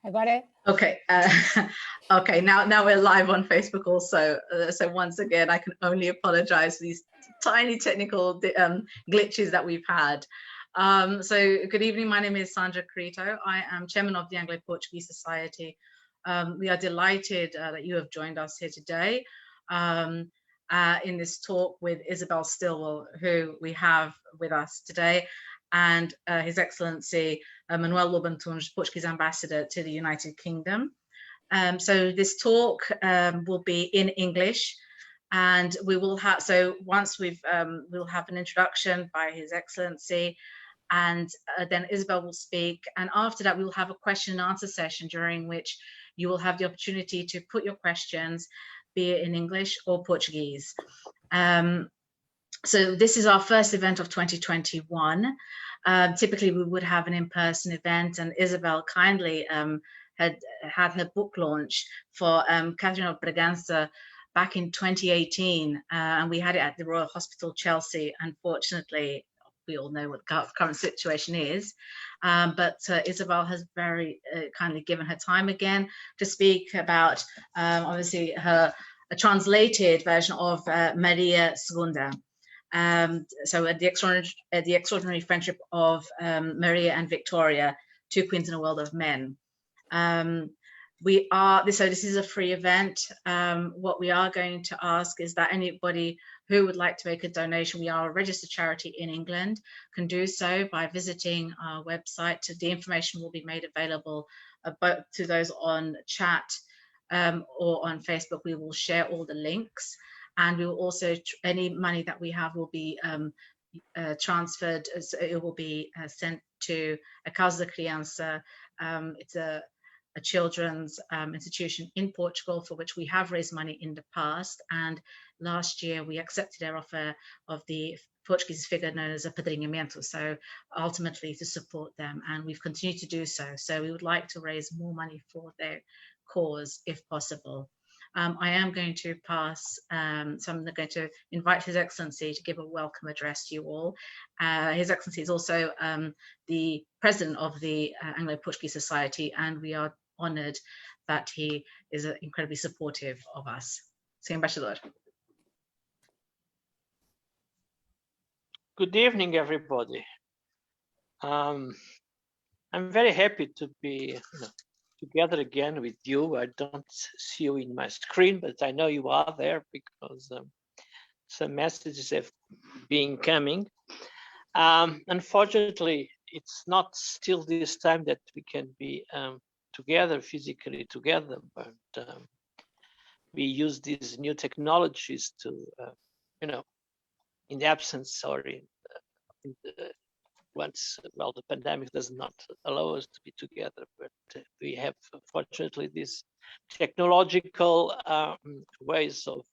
Agora? Okay. Okay. Now we're live on Facebook also. So once again, I can only apologize for these tiny technical glitches that we've had. So good evening. My name is Sandra Carito. I am chairman of the Anglo-Portuguese Society. We are delighted that you have joined us here today in this talk with Isabel Stilwell, who we have with us today, and His Excellency Manuel Lobo Antunes, Portuguese ambassador to the United Kingdom. So this talk will be in English, and we will have, so once we'll have an introduction by His Excellency, and then Isabel will speak, and after that we will have a question and answer session during which you will have the opportunity to put your questions, be it in English or Portuguese. So this is our first event of 2021. Typically we would have an in-person event, and Isabel kindly had her book launch for Catherine of Braganza back in 2018, and we had it at the Royal Hospital Chelsea. Unfortunately, we all know what the current situation is, but Isabel has very kindly given her time again to speak about obviously a translated version of Maria Segunda. So the extraordinary friendship of Maria and Victoria, two queens in a world of men. This is a free event. What we are going to ask is that anybody who would like to make a donation, we are a registered charity in England, can do so by visiting our website. The information will be made available both to those on chat or on Facebook. We will share all the links, and we will also, any money that we have will be transferred, so it will be sent to a Casa da Criança. It's a children's institution in Portugal for which we have raised money in the past, and last year we accepted their offer of the Portuguese figure known as a padrinhamento, so ultimately to support them, and we've continued to do so. So we would like to raise more money for their cause if possible. I am going to pass, so I'm going to invite His Excellency to give a welcome address to you all. His Excellency is also the president of the Anglo-Portuguese Society, and we are honored that he is incredibly supportive of us. Sr. Embaixador. Good evening, everybody. I'm very happy to be together again with you. I don't see you in my screen, but I know you are there because some messages have been coming. Unfortunately, it's not still this time that we can be together, physically together, but we use these new technologies to, in the absence or once, well, the pandemic does not allow us to be together, but we have, fortunately, these technological ways of,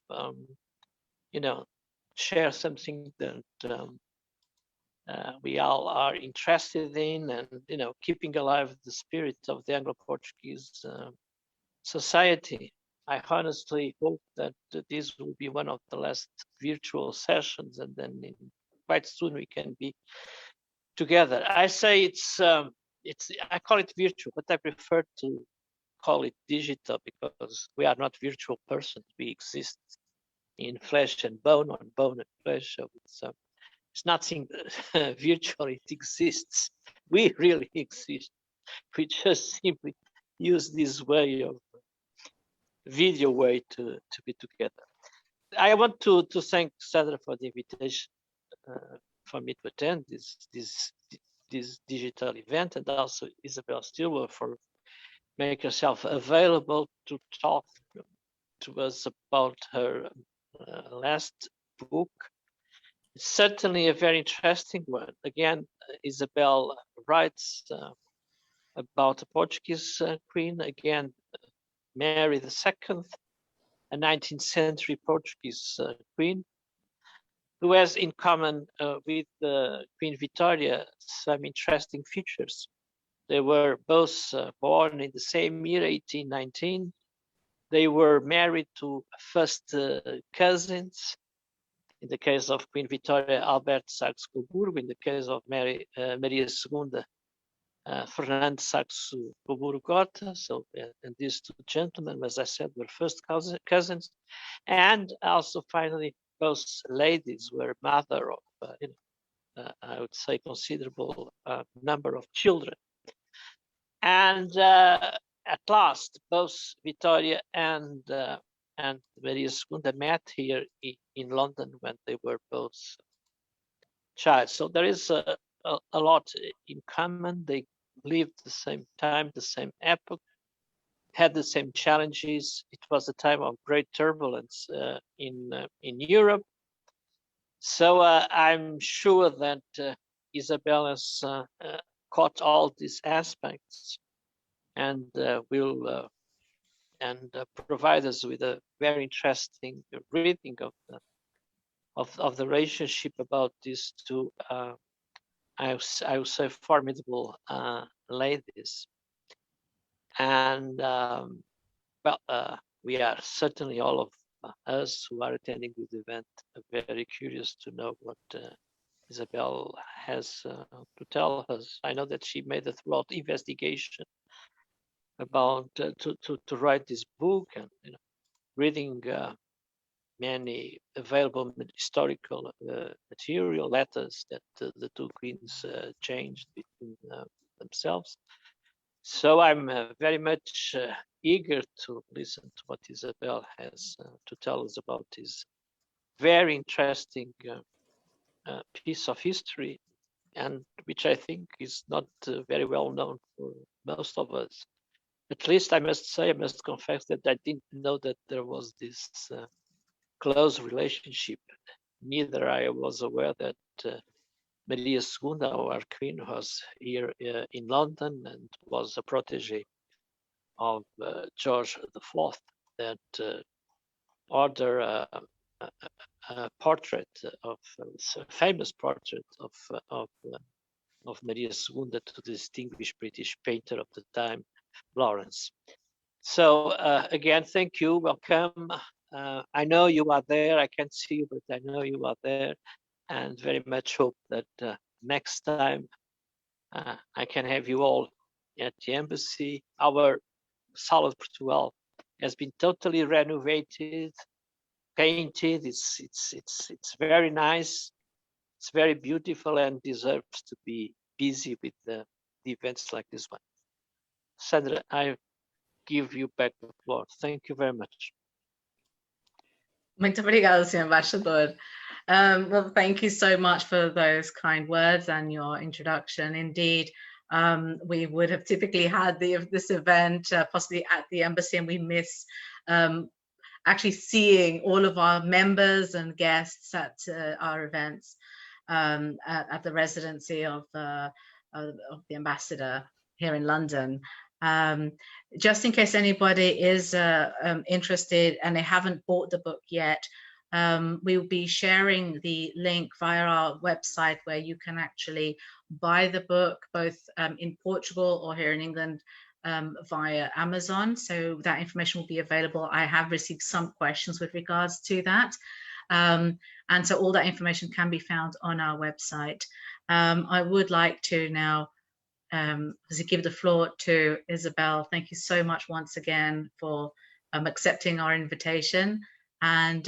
share something that we all are interested in, and, keeping alive the spirit of the Anglo-Portuguese society. I honestly hope that this will be one of the last virtual sessions, and then quite soon we can be together. I say I call it virtual, but I prefer to call it digital because we are not virtual persons. We exist in flesh and bone, or bone and flesh. So it's nothing virtual, it exists. We really exist. We just simply use this way of video way to be together. I want to thank Sandra for the invitation for me to attend this digital event, and also Isabel Stilwell for making herself available to talk to us about her last book. It's certainly a very interesting one. Again, Isabel writes about a Portuguese queen, again, Mary II, a 19th century Portuguese queen, who has in common with Queen Victoria some interesting features. They were both born in the same year, 1819. They were married to first cousins. In the case of Queen Victoria, Albert Saxe-Coburgo. In the case of Maria II, Ferdinand Saxo Coburgota. So, and these two gentlemen, as I said, were first cousins, and also finally both ladies were mother of, I would say, considerable number of children. And at last, both Vittoria and Maria Segunda met here in London when they were both child. So there is a lot in common. They lived the same time, the same epoch, had the same challenges. It was a time of great turbulence in Europe. So I'm sure that Isabel has caught all these aspects and will provide us with a very interesting reading of the relationship about these two, I would say, formidable ladies. And we are certainly, all of us who are attending this event, very curious to know what Isabel has to tell us. I know that she made a throughout investigation about to write this book, and reading many available historical material, letters that the two queens changed between themselves. So I'm very much eager to listen to what Isabel has to tell us about this very interesting piece of history, and which I think is not very well known for most of us. At least I must say, I must confess that I didn't know that there was this close relationship. Neither I was aware that Maria Segunda, our queen, was here in London and was a protege of George IV, that ordered a portrait of a famous portrait of Maria Segunda to the distinguished British painter of the time, Lawrence. So again, thank you, welcome. I know you are there. I can't see you, but I know you are there, and very much hope that next time I can have you all at the embassy. Our Sala de Portugal has been totally renovated, painted. It's very nice. It's very beautiful and deserves to be busy with the events like this one. Sandra, I give you back the floor. Thank you very much. Muito obrigada, Sr. Embaixador. Well, thank you so much for those kind words and your introduction. Indeed, we would have typically had this event possibly at the embassy, and we miss actually seeing all of our members and guests at our events at the residency of the ambassador here in London. Just in case anybody is interested and they haven't bought the book yet, we will be sharing the link via our website where you can actually buy the book both in Portugal or here in England via Amazon. So that information will be available. I have received some questions with regards to that. And so all that information can be found on our website. I would like to now give the floor to Isabel. Thank you so much once again for accepting our invitation. And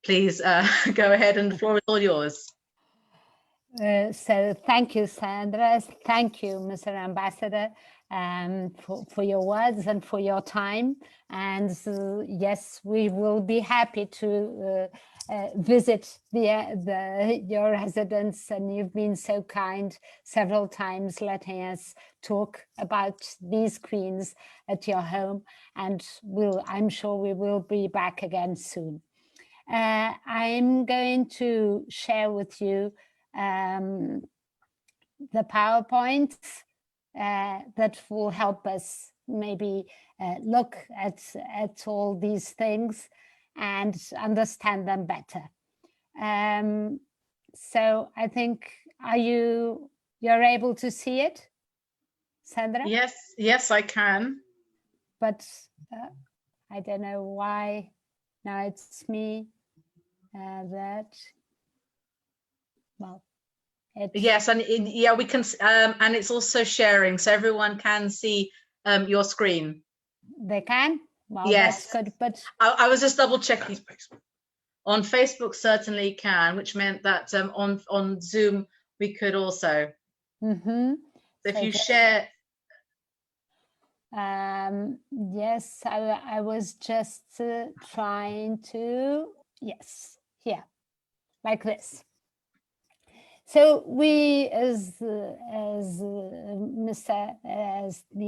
please go ahead, and the floor is all yours. So thank you, Sandra. Thank you, Mr. Ambassador, for your words and for your time. And yes, we will be happy to visit your residence, and you've been so kind several times letting us talk about these queens at your home, and I'm sure we will be back again soon. I'm going to share with you the PowerPoints that will help us maybe look at all these things and understand them better. So I think, you're able to see it, Sandra? Yes, I can. But I don't know why. Now it's me well, Yes, and yeah, we can, and it's also sharing, so everyone can see your screen. They can? Well, Yes. that's good, but I was just double checking. On Facebook certainly can, which meant that on Zoom we could also. mm-hmm. So if So you share. Yes, I was just trying to, yes, here, like this. So we, as the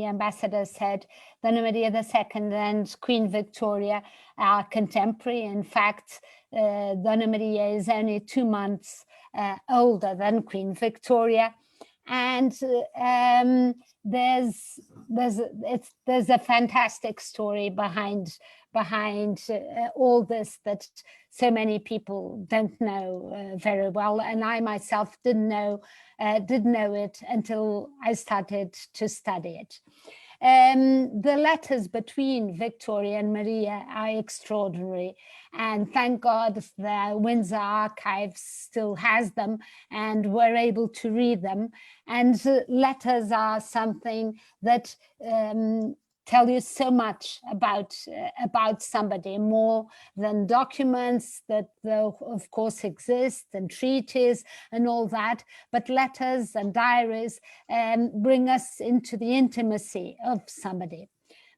ambassador said, Dona Maria II and Queen Victoria are contemporary. In fact, Dona Maria is only 2 months older than Queen Victoria, and there's a fantastic story behind all this that so many people don't know very well, and I myself didn't know it until I started to study it. The letters between Victoria and Maria are extraordinary, and thank God the Windsor Archives still has them and we're able to read them. And letters are something that tell you so much about somebody, more than documents that of course exist, and treaties and all that, but letters and diaries bring us into the intimacy of somebody.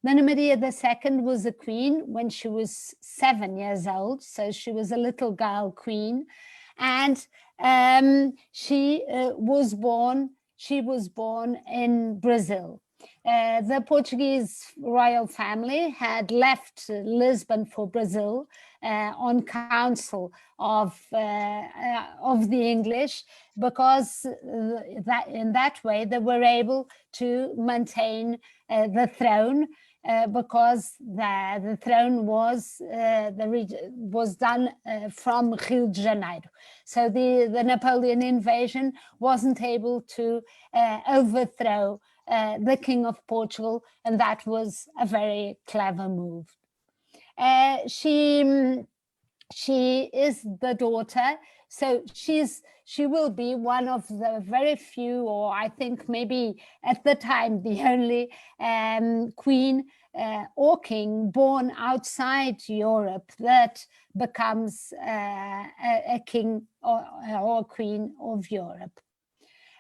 Dona Maria II was a queen when she was 7 years old, so she was a little girl queen, and she was born in Brazil. The Portuguese royal family had left Lisbon for Brazil on counsel of the English, because in that way they were able to maintain the throne, because the throne was done from Rio de Janeiro. So the Napoleon invasion wasn't able to overthrow the King of Portugal, and that was a very clever move. She is the daughter, so she will be one of the very few, or I think maybe at the time the only queen or king born outside Europe that becomes a king or queen of Europe.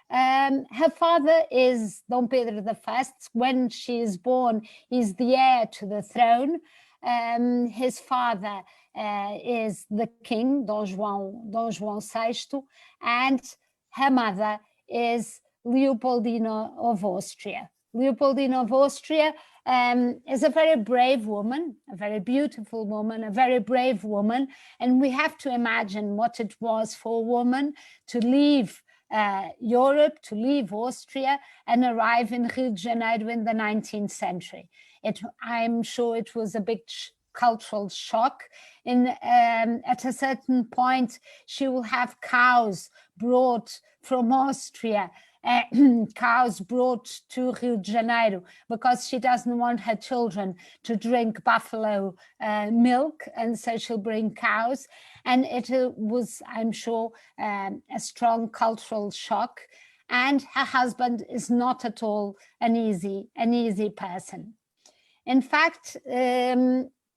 Her father is Dom Pedro I. When she is born, he's the heir to the throne. His father is the king, Dom João VI, and her mother is Leopoldina of Austria. Leopoldina of Austria is a very brave woman, a very beautiful woman, a very brave woman, and we have to imagine what it was for a woman to leave Europe, to leave Austria and arrive in Rio de Janeiro in the 19th century. I'm sure it was a big cultural shock. At a certain point, she will have cows brought from Austria, cows brought to Rio de Janeiro, because she doesn't want her children to drink buffalo milk, and so she'll bring cows. And it was, I'm sure, a strong cultural shock. And her husband is not at all an easy person. In fact,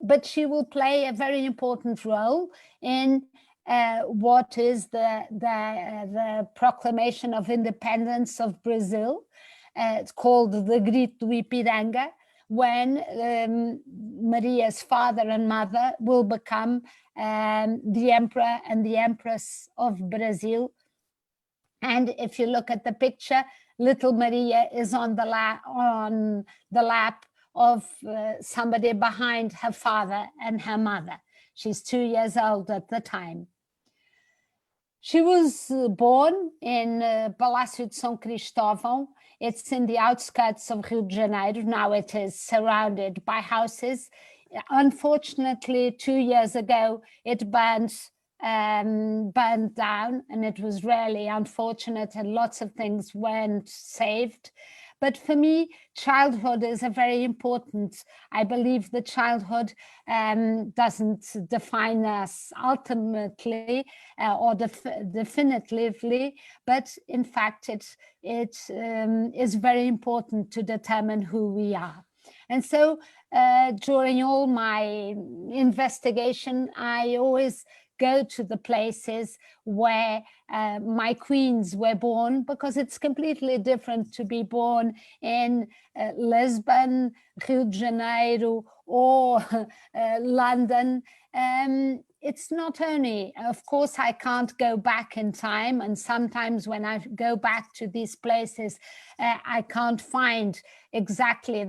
but she will play a very important role in what is the Proclamation of Independence of Brazil. It's called the Grito do Ipiranga, when Maria's father and mother will become the Emperor and the Empress of Brazil. And if you look at the picture, little Maria is on the lap of somebody behind her father and her mother. She's 2 years old at the time. She was born in Palácio de São Cristóvão. It's in the outskirts of Rio de Janeiro. Now it is surrounded by houses. Unfortunately, 2 years ago, it burned burned down, and it was really unfortunate, and lots of things weren't saved. But for me, childhood is a very important. I believe that childhood doesn't define us ultimately or definitively, but in fact, it is very important to determine who we are. And so during all my investigation, I always go to the places where my queens were born, because it's completely different to be born in Lisbon, Rio de Janeiro, or London. It's not only, of course, I can't go back in time, and sometimes when I go back to these places, I can't find exactly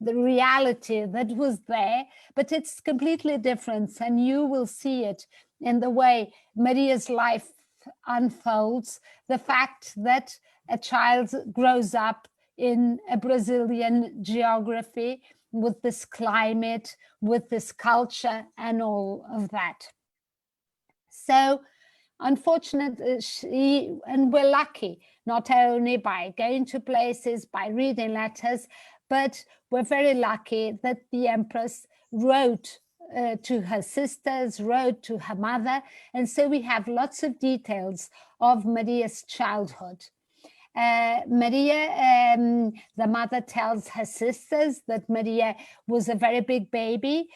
the reality that was there, but it's completely different, and you will see it in the way Maria's life unfolds, the fact that a child grows up in a Brazilian geography with this climate, with this culture and all of that. So unfortunately, and we're lucky, not only by going to places, by reading letters, but we're very lucky that the Empress wrote to her sisters, wrote to her mother, and so we have lots of details of Maria's childhood. Maria, the mother tells her sisters that Maria was a very big baby.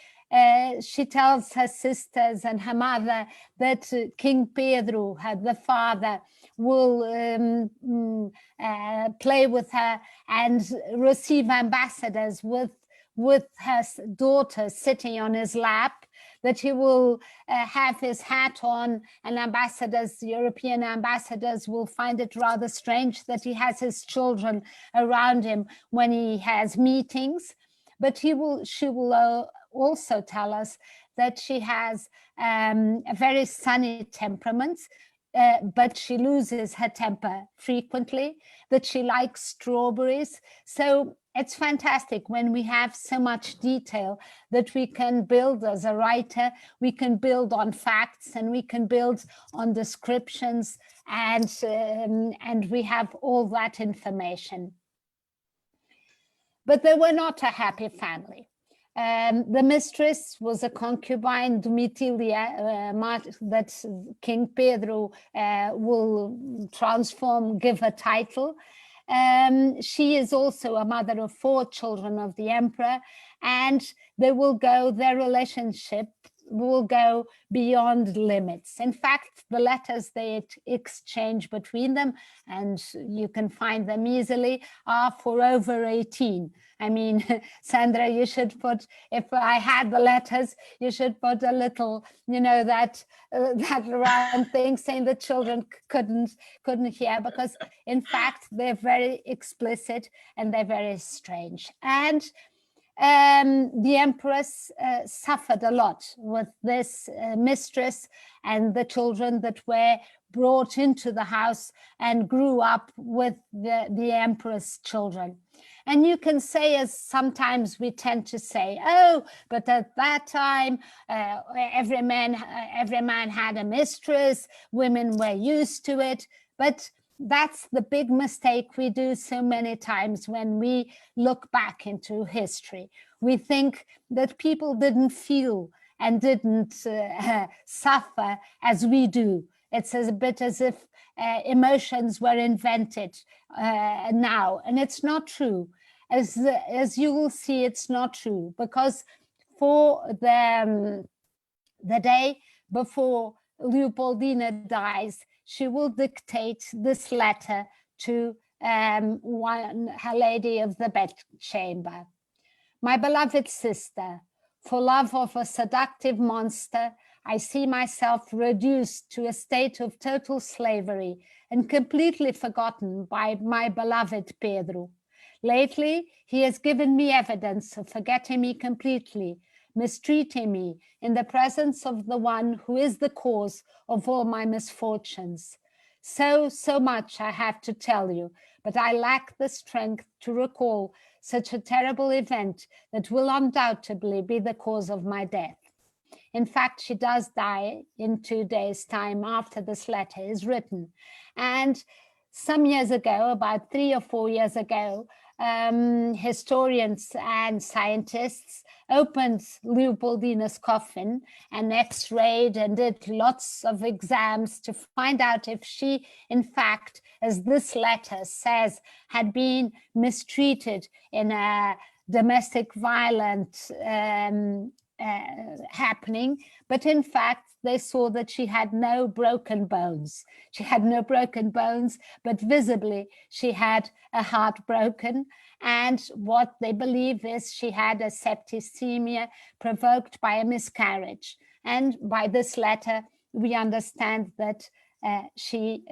She tells her sisters and her mother that King Pedro, the father, will play with her and receive ambassadors with her daughter sitting on his lap, that he will have his hat on, and ambassadors, European ambassadors, will find it rather strange that he has his children around him when he has meetings. But she will also tell us that she has a very sunny temperament, but she loses her temper frequently, that she likes strawberries. So it's fantastic when we have so much detail that we can build as a writer. We can build on facts, and we can build on descriptions, and we have all that information. But they were not a happy family. The mistress was a concubine, Domitilia, that King Pedro will transform, give a title. She is also a mother of 4 children of the emperor, and their relationship will go beyond limits. In fact, the letters they exchange between them, and you can find them easily, are for over 18. I mean, Sandra, you should put, if I had the letters, you should put a little, that round thing saying the children couldn't hear, because in fact, they're very explicit and they're very strange. And the Empress suffered a lot with this mistress and the children that were brought into the house and grew up with the Empress children. And you can say, as sometimes we tend to say, oh, but at that time, every man had a mistress, women were used to it. But that's the big mistake we do so many times when we look back into history. We think that people didn't feel and didn't suffer as we do. It's a bit as if emotions were invented now, and it's not true. As you will see, it's not true, because for the day before Leopoldina dies, she will dictate this letter to her lady of the bedchamber. My beloved sister, for love of a seductive monster, I see myself reduced to a state of total slavery and completely forgotten by my beloved Pedro. Lately, he has given me evidence of forgetting me completely, mistreating me in the presence of the one who is the cause of all my misfortunes. So much I have to tell you, but I lack the strength to recall such a terrible event that will undoubtedly be the cause of my death. In fact, she does die in 2 days' time after this letter is written. And some years ago, about 3 or 4 years ago, historians and scientists opened Leopoldina's coffin and x-rayed and did lots of exams to find out if she, in fact, as this letter says, had been mistreated in a domestic violence happening. But in fact, they saw that she had no broken bones. She had no broken bones, but visibly she had a heart broken. And what they believe is she had a septicemia provoked by a miscarriage. And by this letter, we understand that she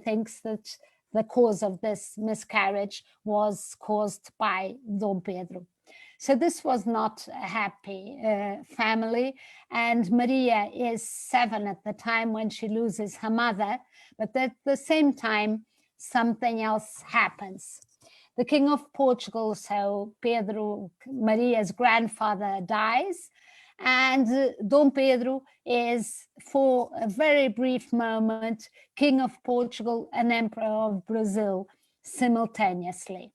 thinks that the cause of this miscarriage was caused by Dom Pedro. So this was not a happy family, and Maria is 7 at the time when she loses her mother, but at the same time, something else happens. The King of Portugal, so Pedro, Maria's grandfather, dies, and Dom Pedro is, for a very brief moment, King of Portugal and Emperor of Brazil simultaneously.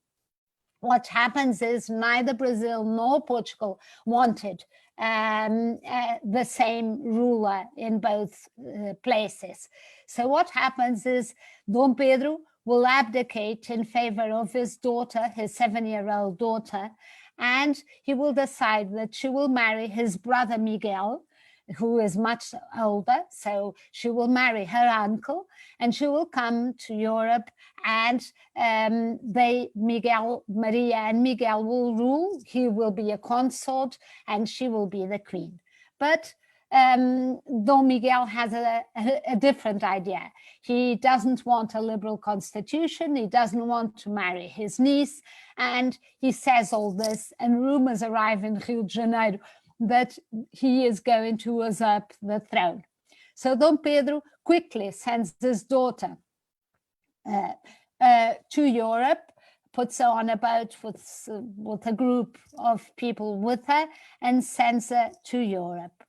What happens is neither Brazil nor Portugal wanted the same ruler in both places. So what happens is Dom Pedro will abdicate in favor of his daughter, his 7-year-old daughter, and he will decide that she will marry his brother Miguel, who is much older, so she will marry her uncle, and she will come to Europe, and Maria and Miguel will rule. He will be a consort, and she will be the queen. But Dom Miguel has a different idea. He doesn't want a liberal constitution. He doesn't want to marry his niece, and he says all this, and rumors arrive in Rio de Janeiro that he is going to usurp the throne. So Dom Pedro quickly sends his daughter to Europe, puts her on a boat with a group of people with her, and sends her to Europe.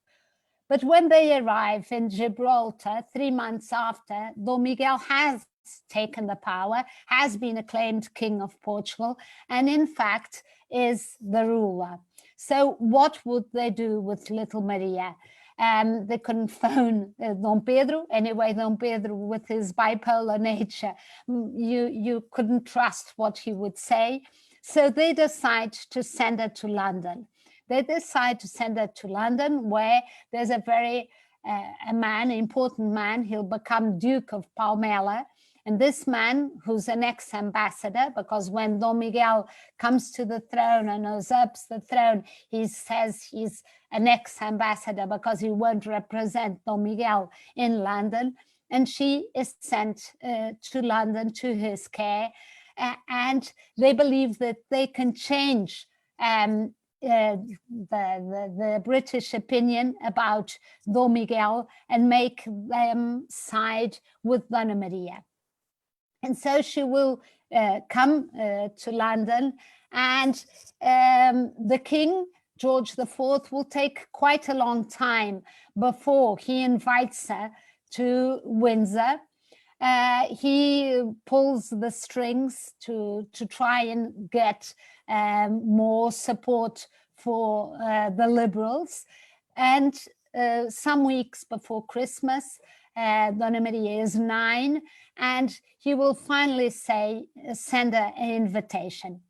But when they arrive in Gibraltar, 3 months after, Dom Miguel has taken the power, has been acclaimed King of Portugal, and in fact is the ruler. So what would they do with little Maria? They couldn't phone Dom Pedro. Anyway, Dom Pedro, with his bipolar nature, you couldn't trust what he would say. So they decide to send her to London. They decide to send her to London, where there's a very important man. He'll become Duke of Palmela. And this man, who's an ex-ambassador, because when Dom Miguel comes to the throne and usurps the throne, he says he's an ex-ambassador because he won't represent Dom Miguel in London. And she is sent to London to his care. And they believe that they can change the British opinion about Dom Miguel and make them side with Dona Maria. And so she will come to London, and the king, George IV, will take quite a long time before he invites her to Windsor. He pulls the strings to try and get more support for the liberals. And some weeks before Christmas, Dona Maria is 9, and he will finally send her an invitation.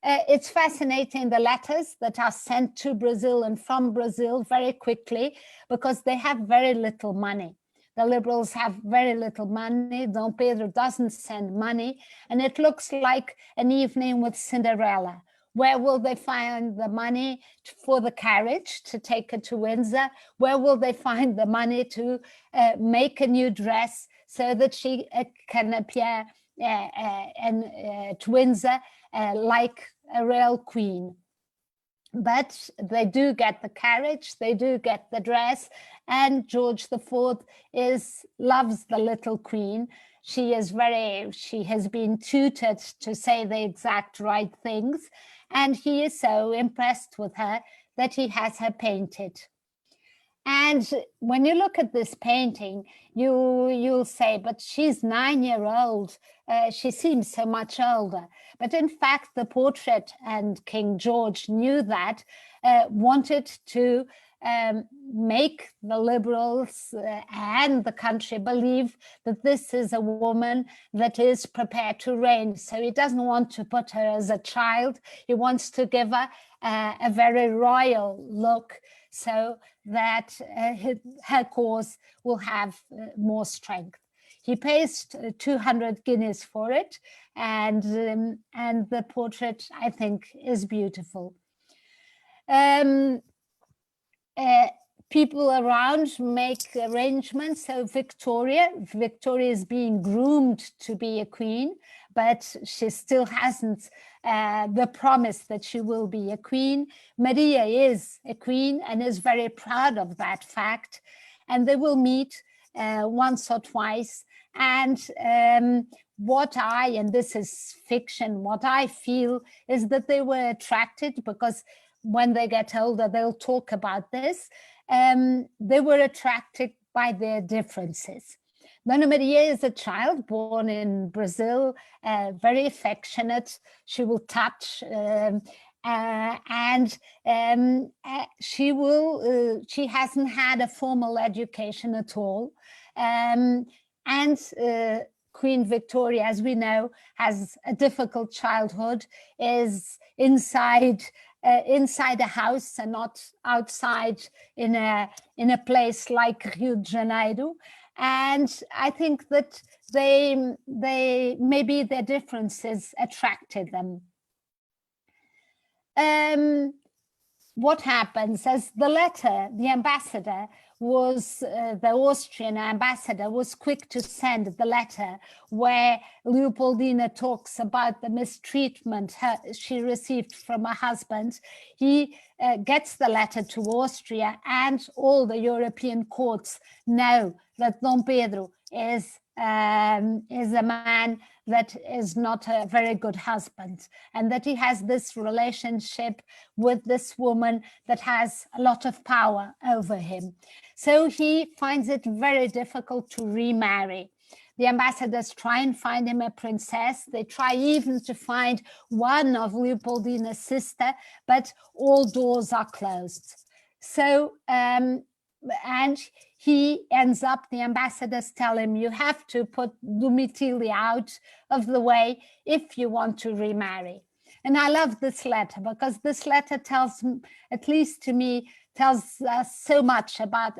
It's fascinating, the letters that are sent to Brazil and from Brazil very quickly, because they have very little money. The liberals have very little money. Dom Pedro doesn't send money, and it looks like an evening with Cinderella. Where will they find the money for the carriage to take her to Windsor? Where will they find the money to make a new dress so that she can appear to Windsor like a real queen? But they do get the carriage, they do get the dress, and George IV loves the little queen. She has been tutored to say the exact right things, and he is so impressed with her that he has her painted. And when you look at this painting, you'll say, but she's 9-year-old. She seems so much older. But in fact, the portrait, and King George knew that, wanted to make the liberals and the country believe that this is a woman that is prepared to reign. So he doesn't want to put her as a child. He wants to give her a very royal look, so that her cause will have more strength. He pays 200 guineas for it, and the portrait, I think, is beautiful. People around make arrangements. So Victoria is being groomed to be a queen, but she still hasn't the promise that she will be a queen. Maria is a queen and is very proud of that fact. And they will meet once or twice. And and this is fiction, what I feel is that they were attracted, because when they get older, they'll talk about this. They were attracted by their differences. Dona Maria is a child born in Brazil, very affectionate. She will touch, she hasn't had a formal education at all. Queen Victoria, as we know, has a difficult childhood, is inside a house and not outside in a place like Rio de Janeiro. And I think that maybe their differences attracted them. What happens as the ambassador was, the Austrian ambassador was quick to send the letter where Leopoldina talks about the mistreatment she received from her husband. He gets the letter to Austria, and all the European courts know that Dom Pedro is a man that is not a very good husband, and that he has this relationship with this woman that has a lot of power over him. So he finds it very difficult to remarry. The ambassadors try and find him a princess. They try even to find one of Leopoldina's sister, but all doors are closed. So, and he ends up, the ambassadors tell him, you have to put Domitila out of the way if you want to remarry. And I love this letter, because this letter tells, at least to me, tells us so much about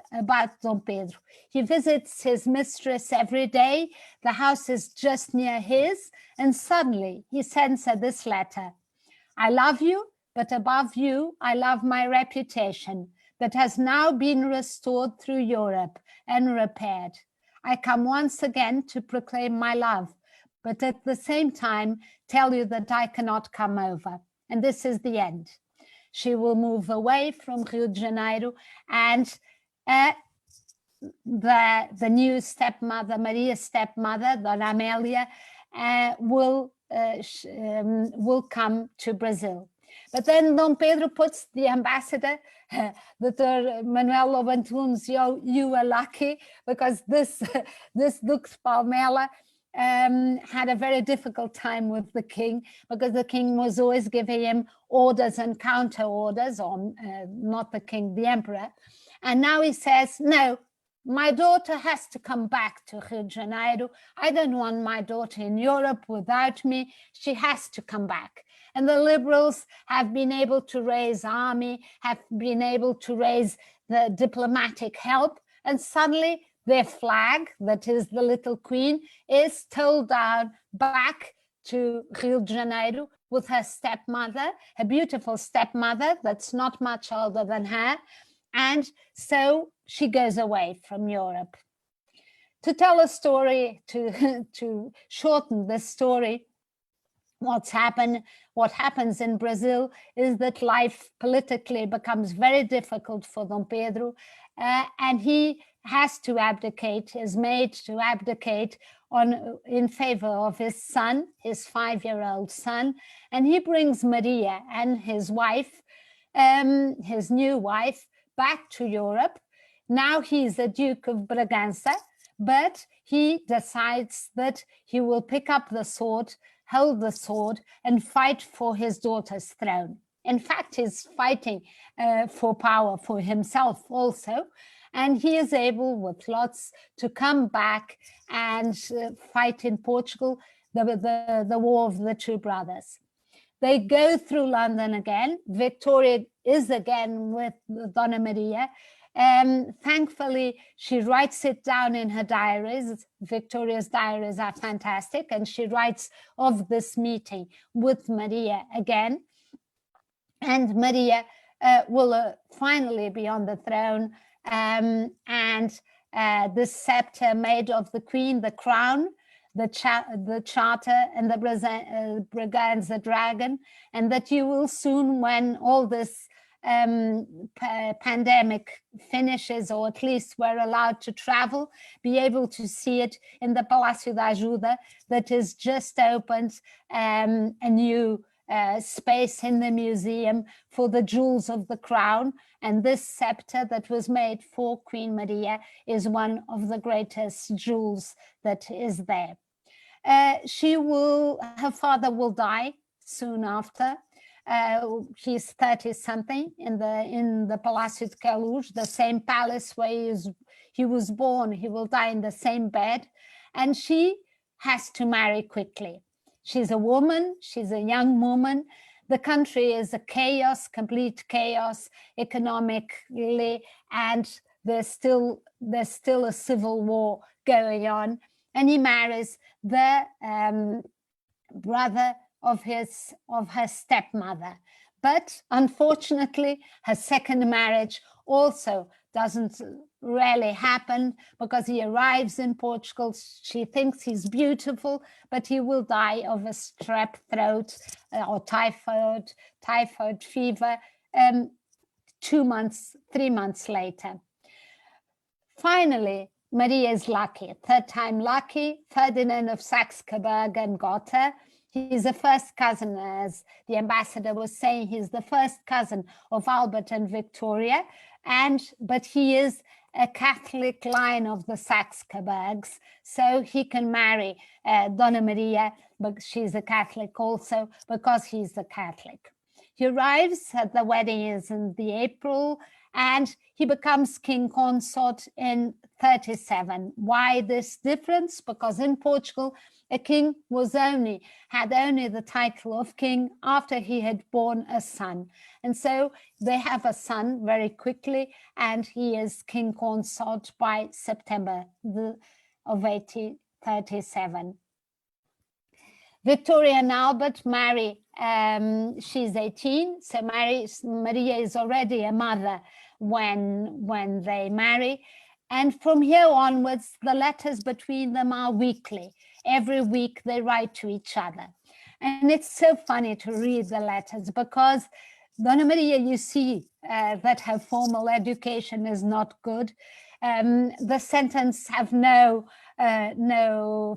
Dom Pedro. He visits his mistress every day. The house is just near his, and suddenly he sends her this letter. I love you, but above you, I love my reputation that has now been restored through Europe and repaired. I come once again to proclaim my love, but at the same time tell you that I cannot come over. And this is the end. She will move away from Rio de Janeiro, and the new stepmother, Maria's stepmother, Dona Amélia, will come to Brazil. But then Dom Pedro puts the ambassador, Dr. Manuel Lobo Antunes, you are lucky, because this Dux Palmela had a very difficult time with the king, because the king was always giving him orders and counter orders, on not the king, the emperor. And now he says, no, my daughter has to come back to Rio de Janeiro. I don't want my daughter in Europe without me. She has to come back. And the liberals have been able to raise army, have been able to raise the diplomatic help, and suddenly their flag, that is the little queen, is towed down back to Rio de Janeiro with her stepmother, a beautiful stepmother that's not much older than her. And so she goes away from Europe. To tell a story, to shorten this story, what happens in Brazil is that life politically becomes very difficult for Dom Pedro, and he has to abdicate, is made to abdicate in favor of his son, his 5-year-old son, and he brings Maria and his wife, his new wife, back to Europe. Now he's a Duke of Braganza, but he decides that he will pick up the sword, hold the sword, and fight for his daughter's throne. In fact, he's fighting for power for himself also, and he is able with lots to come back and fight in Portugal, the War of the Two Brothers. They go through London again. Victoria is again with Dona Maria. Thankfully, she writes it down in her diaries. Victoria's diaries are fantastic, and she writes of this meeting with Maria again. And Maria will finally be on the throne, and the scepter made of the queen, the crown, the charter, and the Braganza dragon, and that you will soon, when all this pandemic finishes, or at least we're allowed to travel, be able to see it in the Palácio da Ajuda that is just opened, a new space in the museum for the jewels of the crown. And this scepter that was made for Queen Maria is one of the greatest jewels that is there. Her father will die soon after. He's 30 something in the Palácio de Queluz, the same palace where he was born. He will die in the same bed, and she has to marry quickly. She's a woman, she's a young woman. The country is a chaos, complete chaos economically, and there's still a civil war going on. And he marries the brother of her stepmother. But unfortunately, her second marriage also doesn't really happen, because he arrives in Portugal. She thinks he's beautiful, but he will die of a strep throat or typhoid fever 3 months later. Finally, Maria is lucky, third time lucky. Ferdinand of Saxe-Coburg and Gotha. He's the first cousin, as the ambassador was saying, he's the first cousin of Albert and Victoria, but he is a Catholic line of the Saxe-Coburgs, so he can marry Dona Maria, but she's a Catholic also, because he's a Catholic. He arrives at the wedding is in the April, and he becomes king consort in 37. Why this difference? Because in Portugal, a king had only the title of king after he had born a son. And so they have a son very quickly, and he is king consort by September of 1837. Victoria and Albert marry, she's 18, so Maria is already a mother when they marry. And from here onwards, the letters between them are weekly. Every week they write to each other. And it's so funny to read the letters, because Dona Maria, you see that her formal education is not good. The sentences have no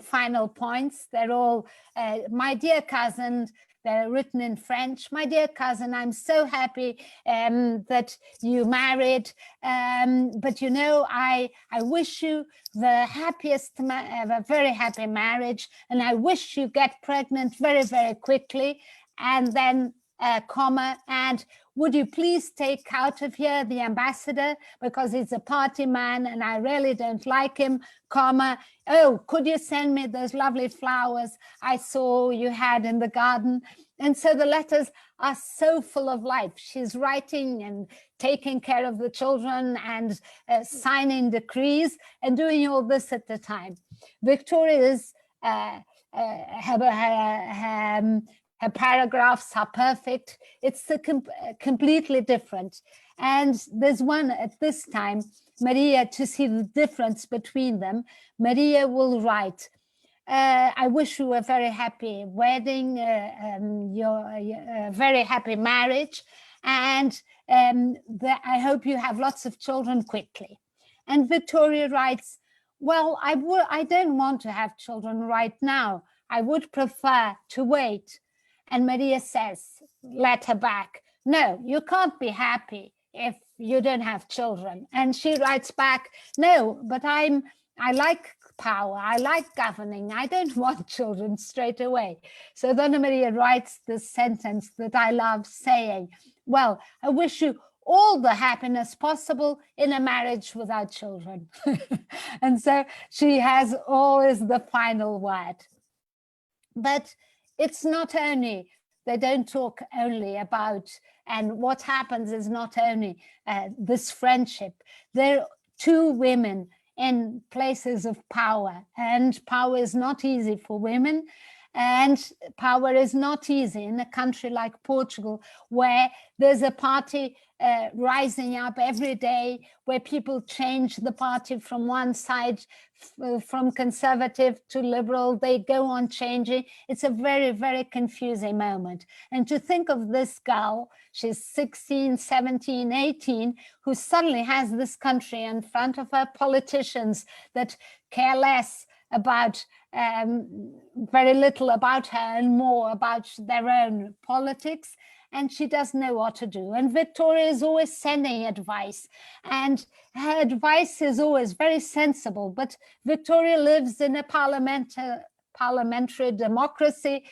final points. They're all, my dear cousin. They're written in French. My dear cousin, I'm so happy that you married. But you know, I wish you the happiest, a very happy marriage. And I wish you get pregnant very, very quickly. And then comma, and would you please take out of here the ambassador, because he's a party man and I really don't like him, comma, oh, could you send me those lovely flowers I saw you had in the garden? And so the letters are so full of life. She's writing and taking care of the children and signing decrees and doing all this at the time. Victoria's her paragraphs are perfect. It's completely different. And there's one at this time, Maria, to see the difference between them, Maria will write, I wish you a very happy wedding, your very happy marriage, and I hope you have lots of children quickly. And Victoria writes, well, I don't want to have children right now. I would prefer to wait. And Maria says, letter back, no, you can't be happy if you don't have children. And she writes back, no, but I like power, I like governing, I don't want children straight away. So Dona Maria writes this sentence that I love, saying, well, I wish you all the happiness possible in a marriage without children. And so she has always the final word. But it's not only, they don't talk only about, and what happens is not only this friendship. There are two women in places of power, and power is not easy for women, and power is not easy in a country like Portugal, where there's a party rising up every day, where people change the party from one side, from conservative to liberal, they go on changing. It's a very, very confusing moment. And to think of this girl, she's 16, 17, 18, who suddenly has this country in front of her, politicians that care less about, very little about her and more about their own politics, and she doesn't know what to do. And Victoria is always sending advice, and her advice is always very sensible, but Victoria lives in a parliamentary democracy,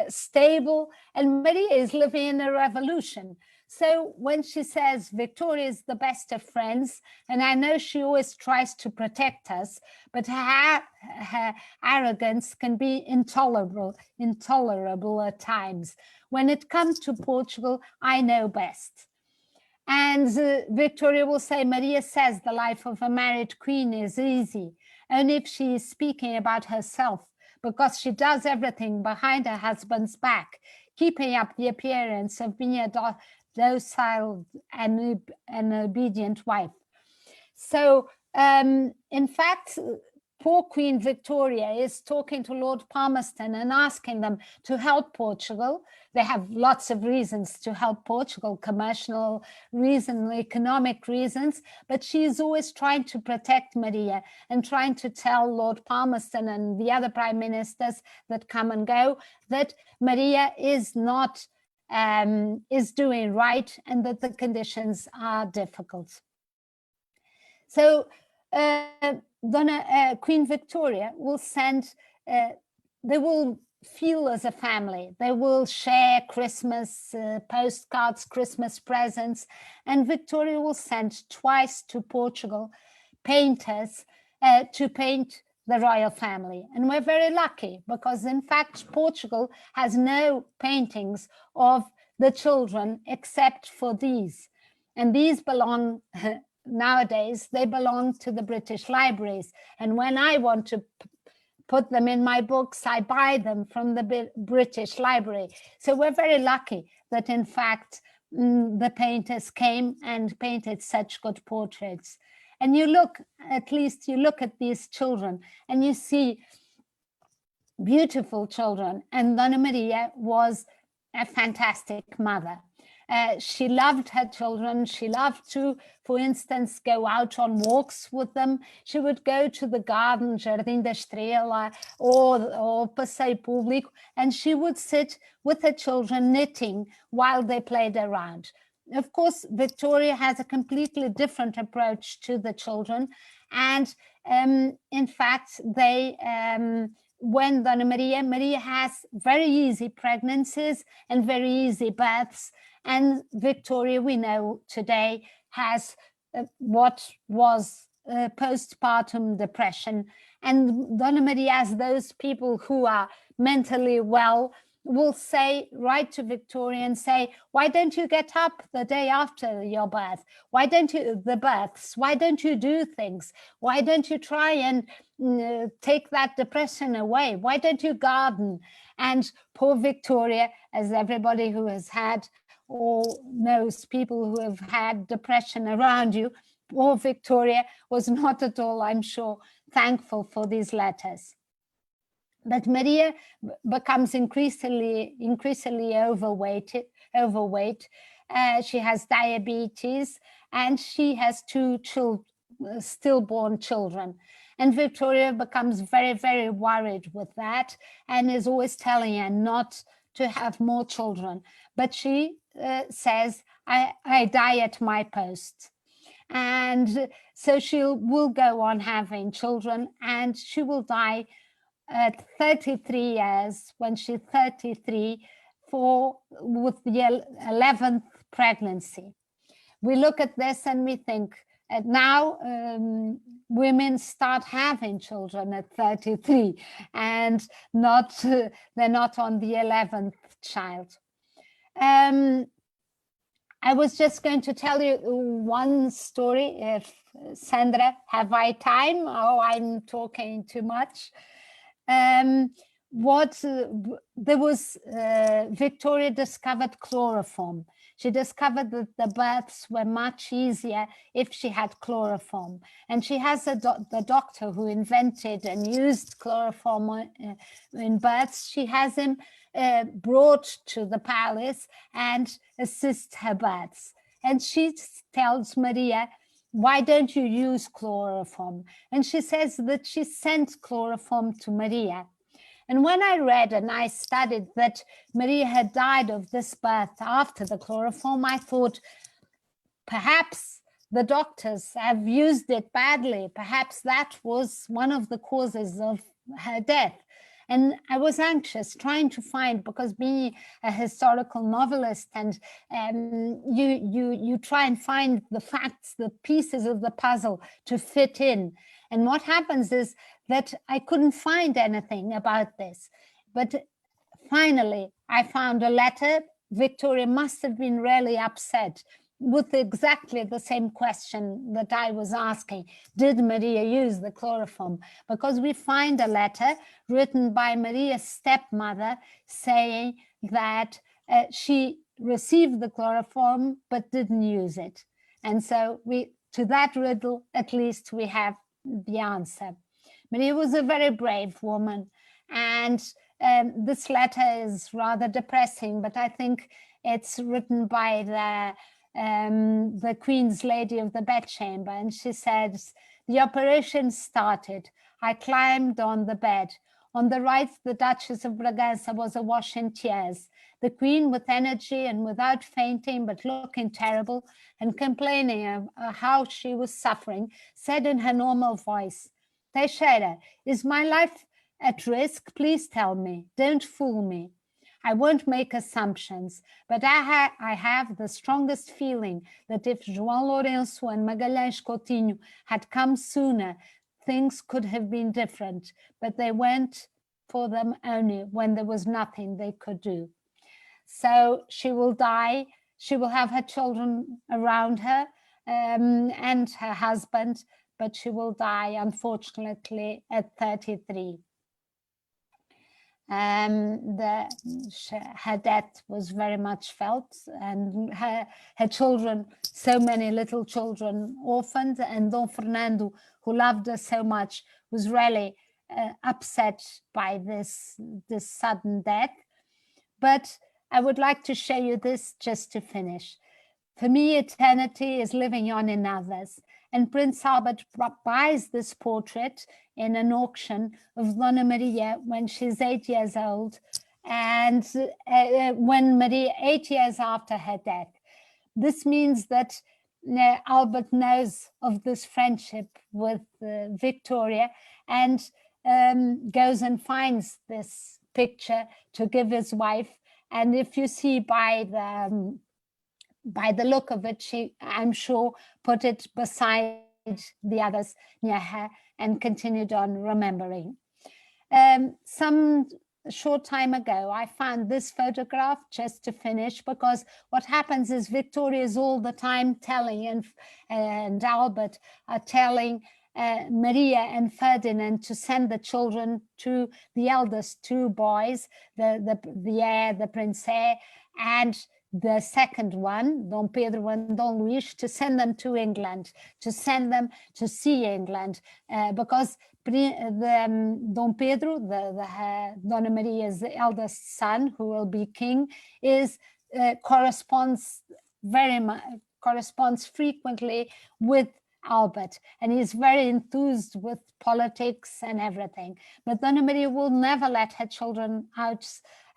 stable, and Maria is living in a revolution. So when she says Victoria is the best of friends, and I know she always tries to protect us, but her arrogance can be intolerable at times. When it comes to Portugal, I know best. And Victoria will say, Maria says the life of a married queen is easy, only if she is speaking about herself, because she does everything behind her husband's back, keeping up the appearance of being a docile and obedient wife. So in fact, poor Queen Victoria is talking to Lord Palmerston and asking them to help Portugal. They have lots of reasons to help Portugal, commercial reasons, economic reasons, but she's always trying to protect Maria and trying to tell Lord Palmerston and the other prime ministers that come and go that Maria is not, is doing right, and that the conditions are difficult. So Queen Victoria will send, they will feel as a family. They will share Christmas postcards, Christmas presents, and Victoria will send twice to Portugal painters to paint the royal family. And we're very lucky because in fact, Portugal has no paintings of the children except for these. And these belong, nowadays, they belong to the British libraries. And when I want to put them in my books, I buy them from the British Library. So we're very lucky that in fact, the painters came and painted such good portraits. And you look, at least you look at these children and you see beautiful children. And Dona Maria was a fantastic mother. She loved her children. She loved to, for instance, go out on walks with them. She would go to the garden, Jardim da Estrela, or Passeio Público, and she would sit with her children knitting while they played around. Of course, Victoria has a completely different approach to the children. And in fact, they, when Dona Maria has very easy pregnancies and very easy births. And Victoria, we know today, has what was postpartum depression. And Dona Maria, as those people who are mentally well, will say, write to Victoria and say, why don't you get up the day after your birth? Why don't you, the births, why don't you do things? Why don't you try and take that depression away? Why don't you garden? And poor Victoria, as everybody who has had or knows people who have had depression around you, poor Victoria was not at all, I'm sure, thankful for these letters. But Maria becomes increasingly overweight. She has diabetes, and she has two stillborn children. And Victoria becomes very, very worried with that and is always telling her not to have more children. But she says, I die at my post. And so she will go on having children, and she will die at 33 years, when she's 33, with the 11th pregnancy. We look at this and we think, now women start having children at 33, and they're not on the 11th child. I was just going to tell you one story. If Sandra, have I time? Oh, I'm talking too much. Victoria discovered chloroform. She discovered that the births were much easier if she had chloroform. And she has the doctor who invented and used chloroform in births. She has him brought to the palace and assist her births. And she tells Maria, why don't you use chloroform? And she says that she sent chloroform to Maria. And when I read and I studied that Maria had died of this birth after the chloroform, I thought, perhaps the doctors have used it badly. Perhaps that was one of the causes of her death. And I was anxious trying to find, because being a historical novelist, and you try and find the facts, the pieces of the puzzle to fit in. And what happens is that I couldn't find anything about this. But finally, I found a letter. Victoria must have been really upset with exactly the same question that I was asking. Did Maria use the chloroform? Because we find a letter written by Maria's stepmother saying that she received the chloroform but didn't use it. And so to that riddle, at least we have the answer. Maria was a very brave woman, and this letter is rather depressing, but I think it's written by the Queen's Lady of the Bedchamber, and she says, the operation started. I climbed on the bed. On the right, the Duchess of Braganza was awash in tears. The Queen, with energy and without fainting, but looking terrible and complaining of how she was suffering, said in her normal voice, Teixeira, is my life at risk? Please tell me. Don't fool me. I won't make assumptions, but I have the strongest feeling that if João Lourenço and Magalhães Coutinho had come sooner, things could have been different, but they went for them only when there was nothing they could do. So she will die. She will have her children around her and her husband, but she will die, unfortunately, at 33. Her death was very much felt, and her children, so many little children, orphaned, and Dom Fernando, who loved her so much, was really upset by this sudden death. But I would like to show you this just to finish. For me, eternity is living on in others. And Prince Albert buys this portrait in an auction of Dona Maria when she's 8 years old, and when Maria, 8 years after her death. This means that Albert knows of this friendship with Victoria, and goes and finds this picture to give his wife. And if you see by the look of it, she, I'm sure, put it beside the others near her and continued on remembering. Some short time ago, I found this photograph just to finish, because what happens is Victoria is all the time telling, and Albert are telling Maria and Ferdinand to send the children to the eldest two boys, the heir, the prince heir, and the second one, Dom Pedro and Dom Luís, to send them to England, to send them to see England, because Dom Pedro, Dona Maria's eldest son, who will be king, corresponds frequently with Albert, and he's very enthused with politics and everything. But Dona Maria will never let her children out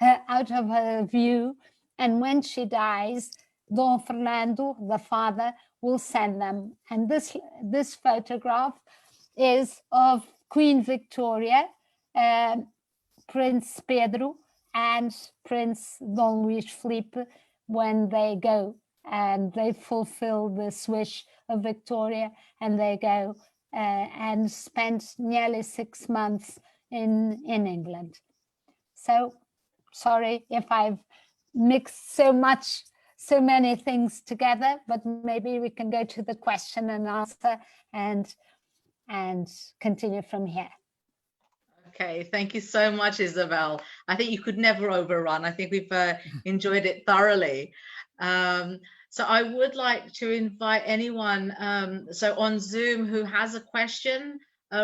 of her view. And when she dies, Don Fernando, the father, will send them. And this photograph is of Queen Victoria, Prince Pedro, and Prince Don Luís Felipe when they go and they fulfill this wish of Victoria, and they go and spend nearly 6 months in England. So sorry if I've mixed so many things together, but maybe we can go to the question and answer and continue from here. Okay, thank you so much, Isabel. I think you could never overrun. I think we've enjoyed it thoroughly. So I would like to invite anyone so on Zoom who has a question,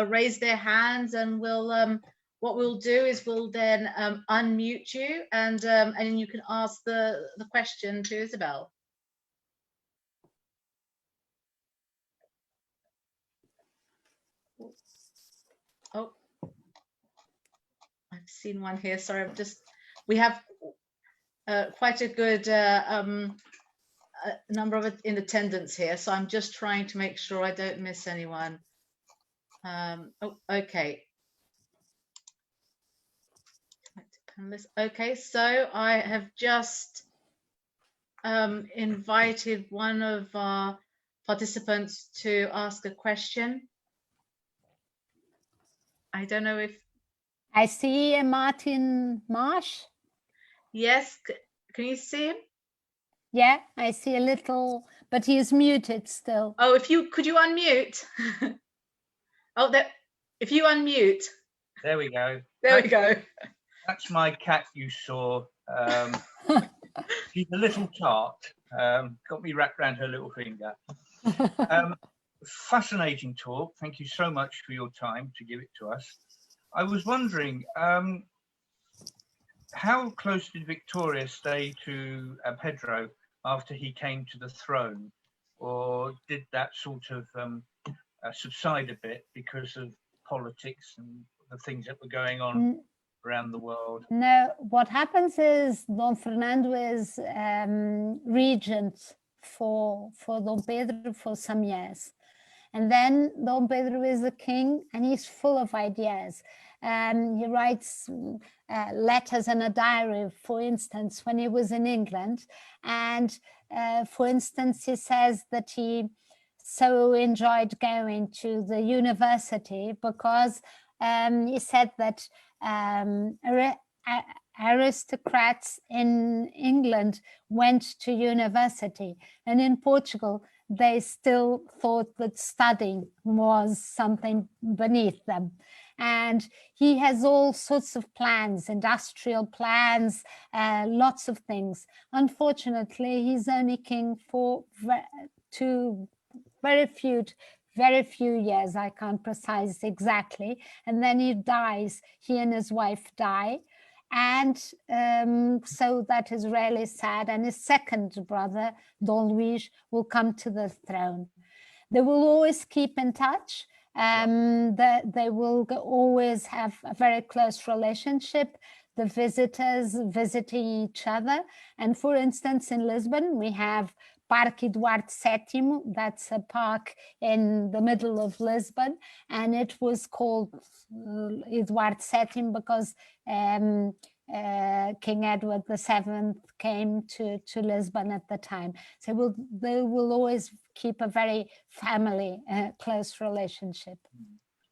raise their hands, and we'll what we'll do is we'll then unmute you, and you can ask the question to Isabel. Oh, I've seen one here. Sorry, we have quite a good number of it in attendance here, so I'm just trying to make sure I don't miss anyone. Oh, okay. Okay, so I have just invited one of our participants to ask a question. I don't know if I see Martin Marsh. Yes, can you see him? Yeah, I see a little, but he is muted still. Oh, could you unmute? Oh, if you unmute. There we go. There we go. That's my cat you saw. She's a little tart. Got me wrapped around her little finger. Fascinating talk. Thank you so much for your time to give it to us. I was wondering, how close did Victoria stay to Pedro after he came to the throne? Or did that sort of subside a bit because of politics and the things that were going on around the world? No, what happens is Don Fernando is regent for Don Pedro for some years. And then Don Pedro is a king and he's full of ideas. He writes letters in a diary, for instance, when he was in England. And for instance, he says that he so enjoyed going to the university because he said that aristocrats in England went to university, and in Portugal they still thought that studying was something beneath them. And he has all sorts of plans, industrial plans, lots of things. Unfortunately, he's only king for very few years. I can't precise exactly. And then he dies. He and his wife die. And so that is really sad. And his second brother, Don Luís, will come to the throne. They will always keep in touch. They will always have a very close relationship. The visitors visiting each other. And for instance, in Lisbon, we have Parque Eduardo VII, that's a park in the middle of Lisbon, and it was called Eduardo VII because King Edward VII came to Lisbon at the time. So they will always keep a very family, close relationship.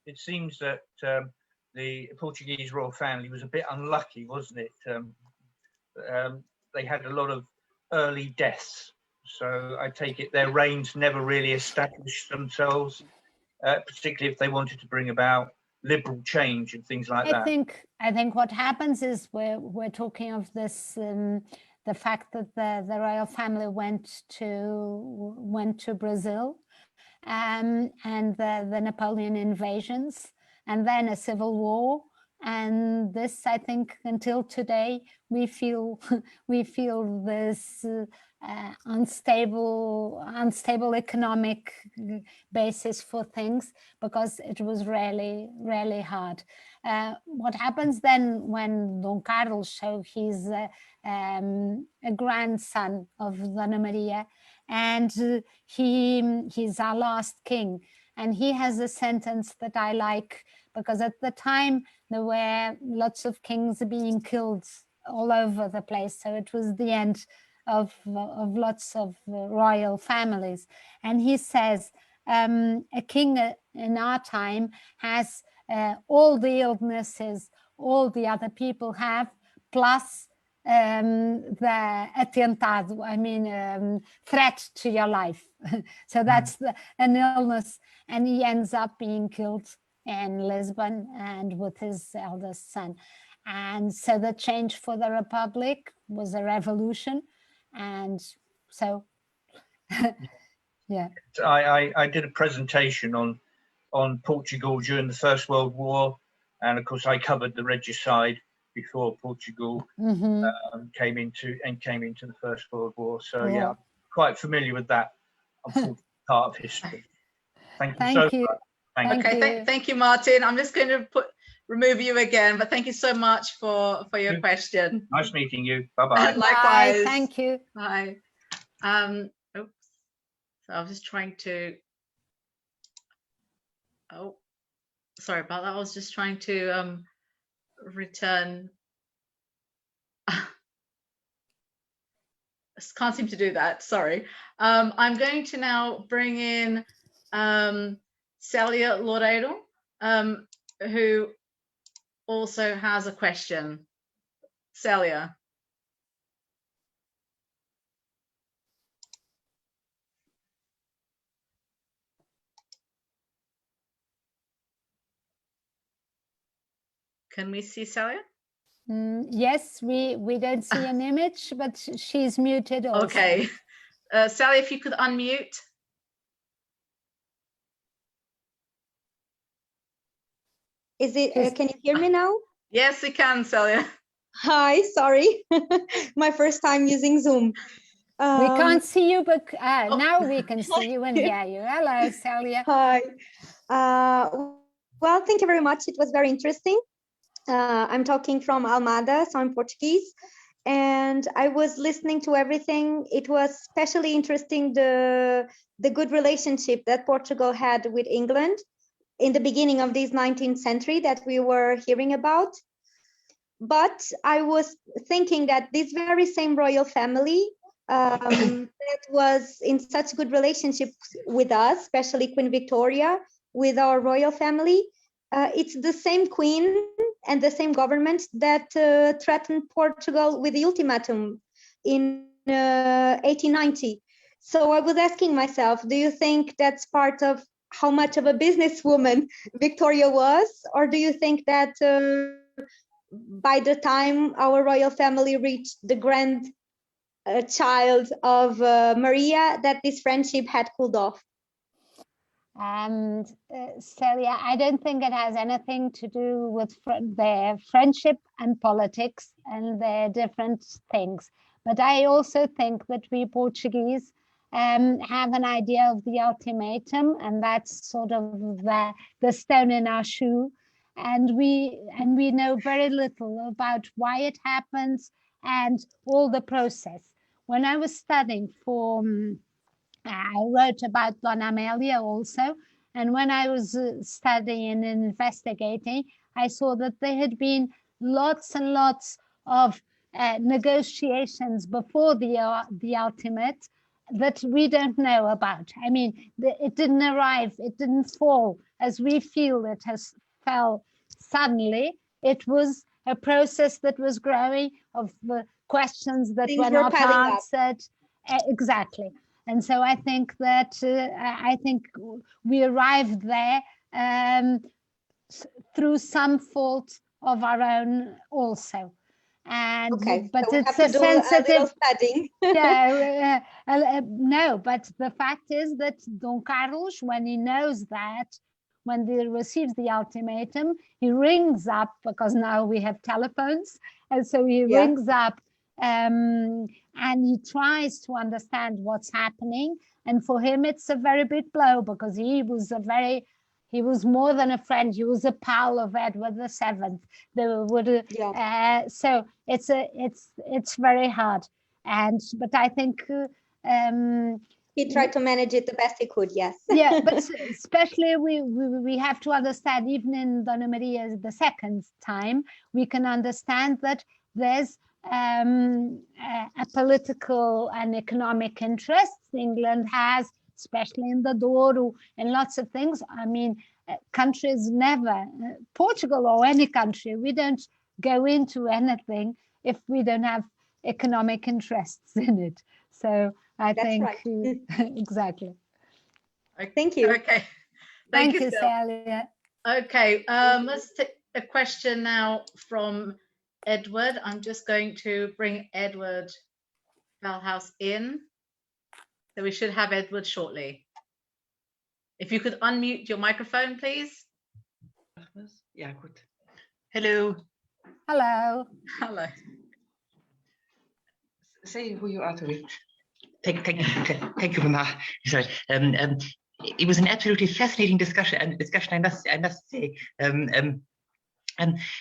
It seems that the Portuguese royal family was a bit unlucky, wasn't it? They had a lot of early deaths. So I take it their reigns never really established themselves, particularly if they wanted to bring about liberal change and things like that. I think what happens is we're talking of this the fact that the royal family went to Brazil, and the Napoleon invasions, and then a civil war, And this, I think, until today, we feel this unstable economic basis for things, because it was really, really hard. What happens then when Dom Carlos, so he's a grandson of Dona Maria, and he's our last king, and he has a sentence that I like, because at the time there were lots of kings being killed all over the place, so it was the end of lots of royal families. And he says, a king in our time has all the illnesses all the other people have, plus the atentado, I mean, threat to your life. So that's an illness, and he ends up being killed in Lisbon and with his eldest son. And so the change for the Republic was a revolution. And so, yeah. I did a presentation on Portugal during the First World War, and of course I covered the regicide before Portugal came into the First World War. So yeah, I'm quite familiar with that unfortunate part of history. Thank you so much. Thank you, Martin. I'm just going to remove you again, but thank you so much for your question. Nice meeting you. Bye-bye. Likewise. Thank you. Bye. Oops. So I was just trying to. Oh, sorry about that. I was just trying to return. I can't seem to do that. Sorry. I'm going to now bring in Celia Loureiro, who also has a question. Celia. Can we see Celia? Yes, we don't see an image, but she's muted also. Okay. Celia, if you could unmute. Is it? Can you hear me now? Yes, we can, Celia. Hi, sorry. My first time using Zoom. We can't see you, but now we can see you and hear you. Hello, Celia. Hi. Well, thank you very much. It was very interesting. I'm talking from Almada, so I'm Portuguese. And I was listening to everything. It was especially interesting, the good relationship that Portugal had with England in the beginning of this 19th century that we were hearing about. But I was thinking that this very same royal family that was in such good relationship with us, especially Queen Victoria, with our royal family, it's the same queen and the same government that threatened Portugal with the ultimatum in 1890. So I was asking myself, do you think that's part of how much of a businesswoman Victoria was? Or do you think that by the time our royal family reached the grand child of Maria, that this friendship had cooled off? And Celia, I don't think it has anything to do with their friendship and politics, and their different things. But I also think that we Portuguese have an idea of the ultimatum, and that's sort of the stone in our shoe. And we know very little about why it happens and all the process. When I was studying for I wrote about Dona Amélia also, and when I was studying and investigating, I saw that there had been lots and lots of negotiations before the ultimate that we don't know about. I mean, it didn't arrive, it didn't fall as we feel it has fell suddenly. It was a process that was growing of questions that were not answered. Exactly. And so I think that we arrived there through some fault of our own also. And okay, but so it's a sensitive studying. no, but the fact is that Dom Carlos, when he knows that, when he receives the ultimatum, he rings up, because now we have telephones, and so he rings up and he tries to understand what's happening. And for him, it's a very big blow, because he was more than a friend. He was a pal of Edward VII. So it's very hard. But I think he tried to manage it the best he could. Yes. Yeah, but especially we have to understand, even in Dona Maria II's time, we can understand that there's a political and economic interest England has, especially in the Douro and lots of things. I mean, countries never, Portugal or any country, we don't go into anything if we don't have economic interests in it. So I think right. exactly. Thank you. Okay. Thank you, Celia. Okay, let's take a question now from Edward. I'm just going to bring Edward Bellhouse in. So we should have Edward shortly. If you could unmute your microphone, please. Yeah, good. Hello. Hello. Hello. Say who you are to me. Thank you for that. Sorry. It was an absolutely fascinating discussion. I must say.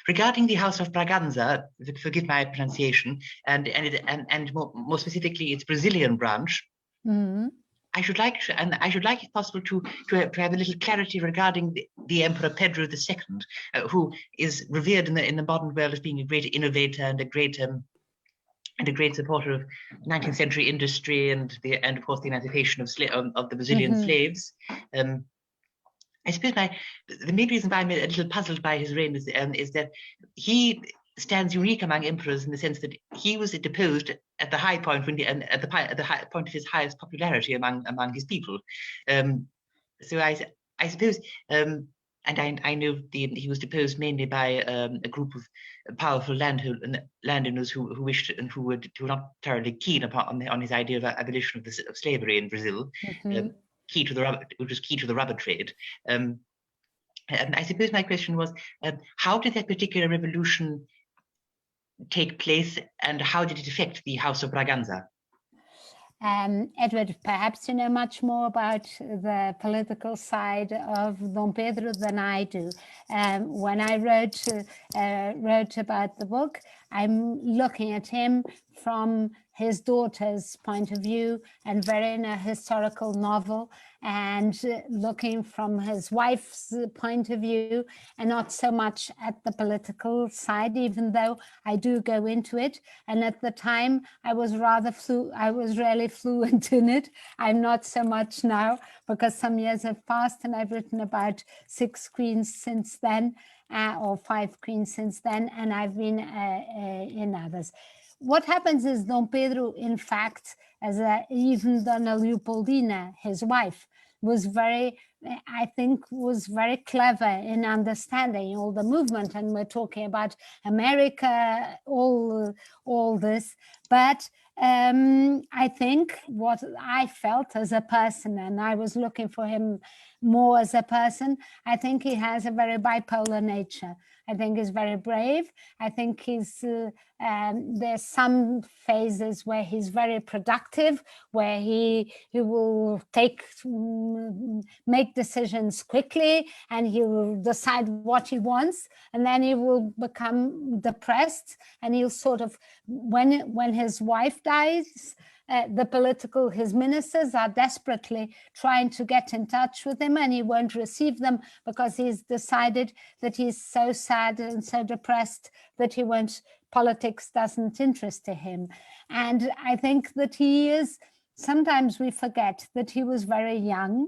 Regarding the House of Braganza, forgive my pronunciation, and more specifically its Brazilian branch. Mm-hmm. I should like, if possible, to have a little clarity regarding the Emperor Pedro II, who is revered in the modern world as being a great innovator and a great supporter of 19th century industry and of course the emancipation of the Brazilian slaves. I suppose the main reason why I'm a little puzzled by his reign is that he stands unique among emperors in the sense that he was deposed at the high point at the high point of his highest popularity among his people. So I suppose, and I know he was deposed mainly by a group of powerful landowners who wished and who were not thoroughly keen on his idea of abolition of slavery in Brazil, which was key to the rubber trade. And I suppose my question was, how did that particular revolution take place, and how did it affect the House of Braganza? Edward, perhaps you know much more about the political side of Dom Pedro than I do. When I wrote about the book, I'm looking at him from his daughter's point of view, and very in a historical novel, and looking from his wife's point of view, and not so much at the political side, even though I do go into it. And at the time, I was really fluent in it. I'm not so much now, because some years have passed, and I've written about 6 queens since then, or 5 queens since then, and I've been in others. What happens is Dom Pedro, in fact, even Dona Leopoldina, his wife, was very clever in understanding all the movement, and we're talking about America, all this. But I think what I felt as a person, and I was looking for him more as a person, I think he has a very bipolar nature. I think he's very brave. I think there's some phases where he's very productive, where he will make decisions quickly, and he will decide what he wants, and then he will become depressed, and he'll sort of, when his wife dies, his ministers are desperately trying to get in touch with him, and he won't receive them because he's decided that he's so sad and so depressed that politics doesn't interest him. And I think that sometimes we forget that he was very young.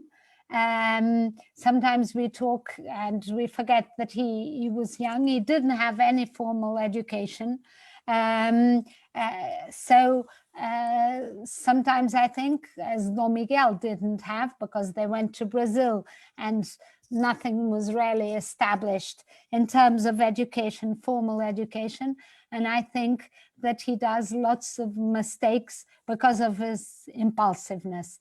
Sometimes we talk and we forget that he was young. He didn't have any formal education. Sometimes I think, as Dom Miguel didn't have, because they went to Brazil and nothing was really established in terms of education, formal education. And I think that he does lots of mistakes because of his impulsiveness.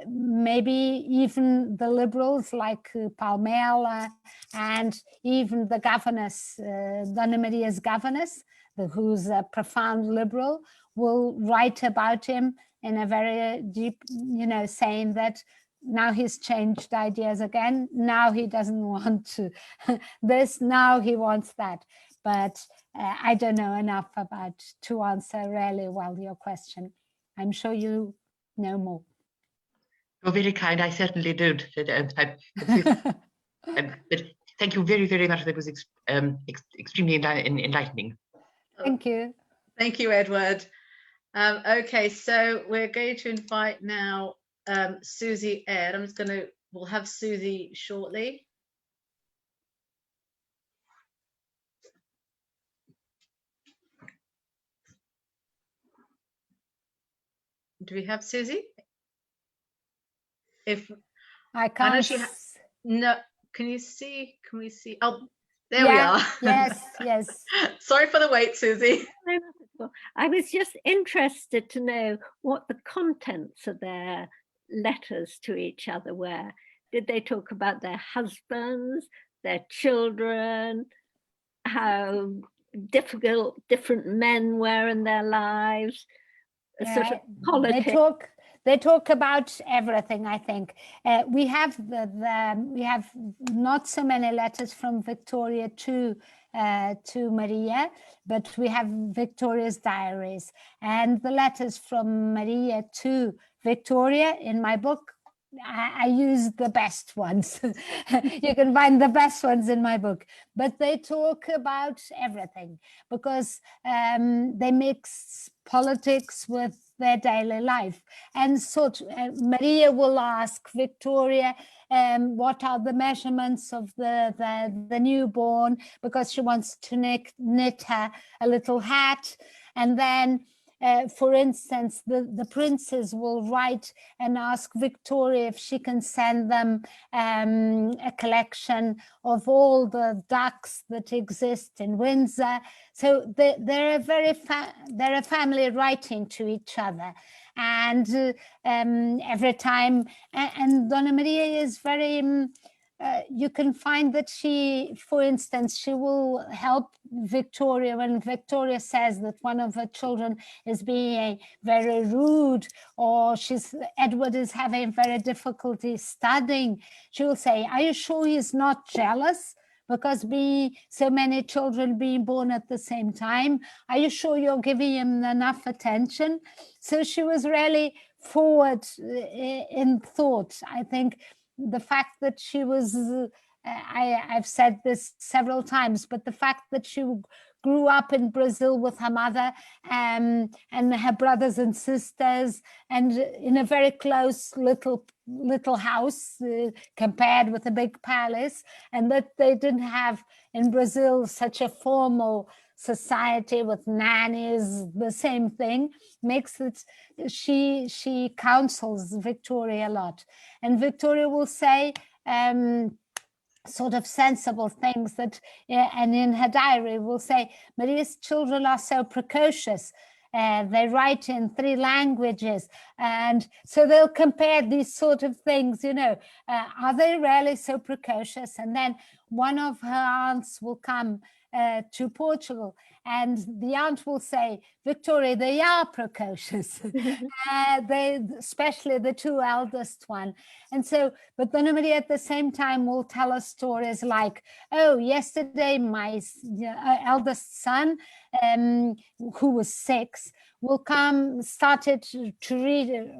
maybe even the liberals like Palmela and even the governess, Dona Maria's governess, who's a profound liberal, will write about him in a very deep, saying that now he's changed ideas again. Now he doesn't want to this, now he wants that. But I don't know enough about to answer really well your question. I'm sure you know more. You're very kind. I certainly don't. But thank you very, very much. That was extremely enlightening. Thank you. Thank you, Edward. Okay, so we're going to invite now Susie Ed. We'll have Susie shortly. Do we have Susie? If I can't. No, can you see? Can we see? Oh, there we are. Yes. Sorry for the wait, Susie. I was just interested to know what the contents of their letters to each other were. Did they talk about their husbands, their children, how difficult different men were in their lives? Sort of politics. They talk about everything. I think we have we have not so many letters from Victoria to Maria, but we have Victoria's diaries, and the letters from Maria to Victoria in my book. I use the best ones. You can find the best ones in my book, but they talk about everything because they mix politics with their daily life. And so Maria will ask Victoria what are the measurements of the newborn, because she wants to knit her a little hat. And then for instance, the princes will write and ask Victoria if she can send them a collection of all the ducks that exist in Windsor. So they're a family writing to each other. And every time, and Dona Maria is very... you can find that she, for instance, she will help Victoria when Victoria says that one of her children is being very rude, or Edward is having very difficulty studying. She will say, are you sure he's not jealous? Because so many children being born at the same time, are you sure you're giving him enough attention? So she was really forward in thought. I think the fact that she was, I've said this several times, but the fact that she grew up in Brazil with her mother and her brothers and sisters, and in a very close little house compared with a big palace, and that they didn't have in Brazil such a formal society with nannies, the same thing, makes it, she counsels Victoria a lot. And Victoria will say sort of sensible things that, and in her diary will say, Maria's children are so precocious. They write in 3 languages. And so they'll compare these sort of things, are they really so precocious? And then one of her aunts will come to Portugal, and the aunt will say, Victoria, they are precocious. Especially the 2 eldest one. And so, but Dona Maria at the same time will tell us stories like, oh, yesterday my eldest son, who was 6, started to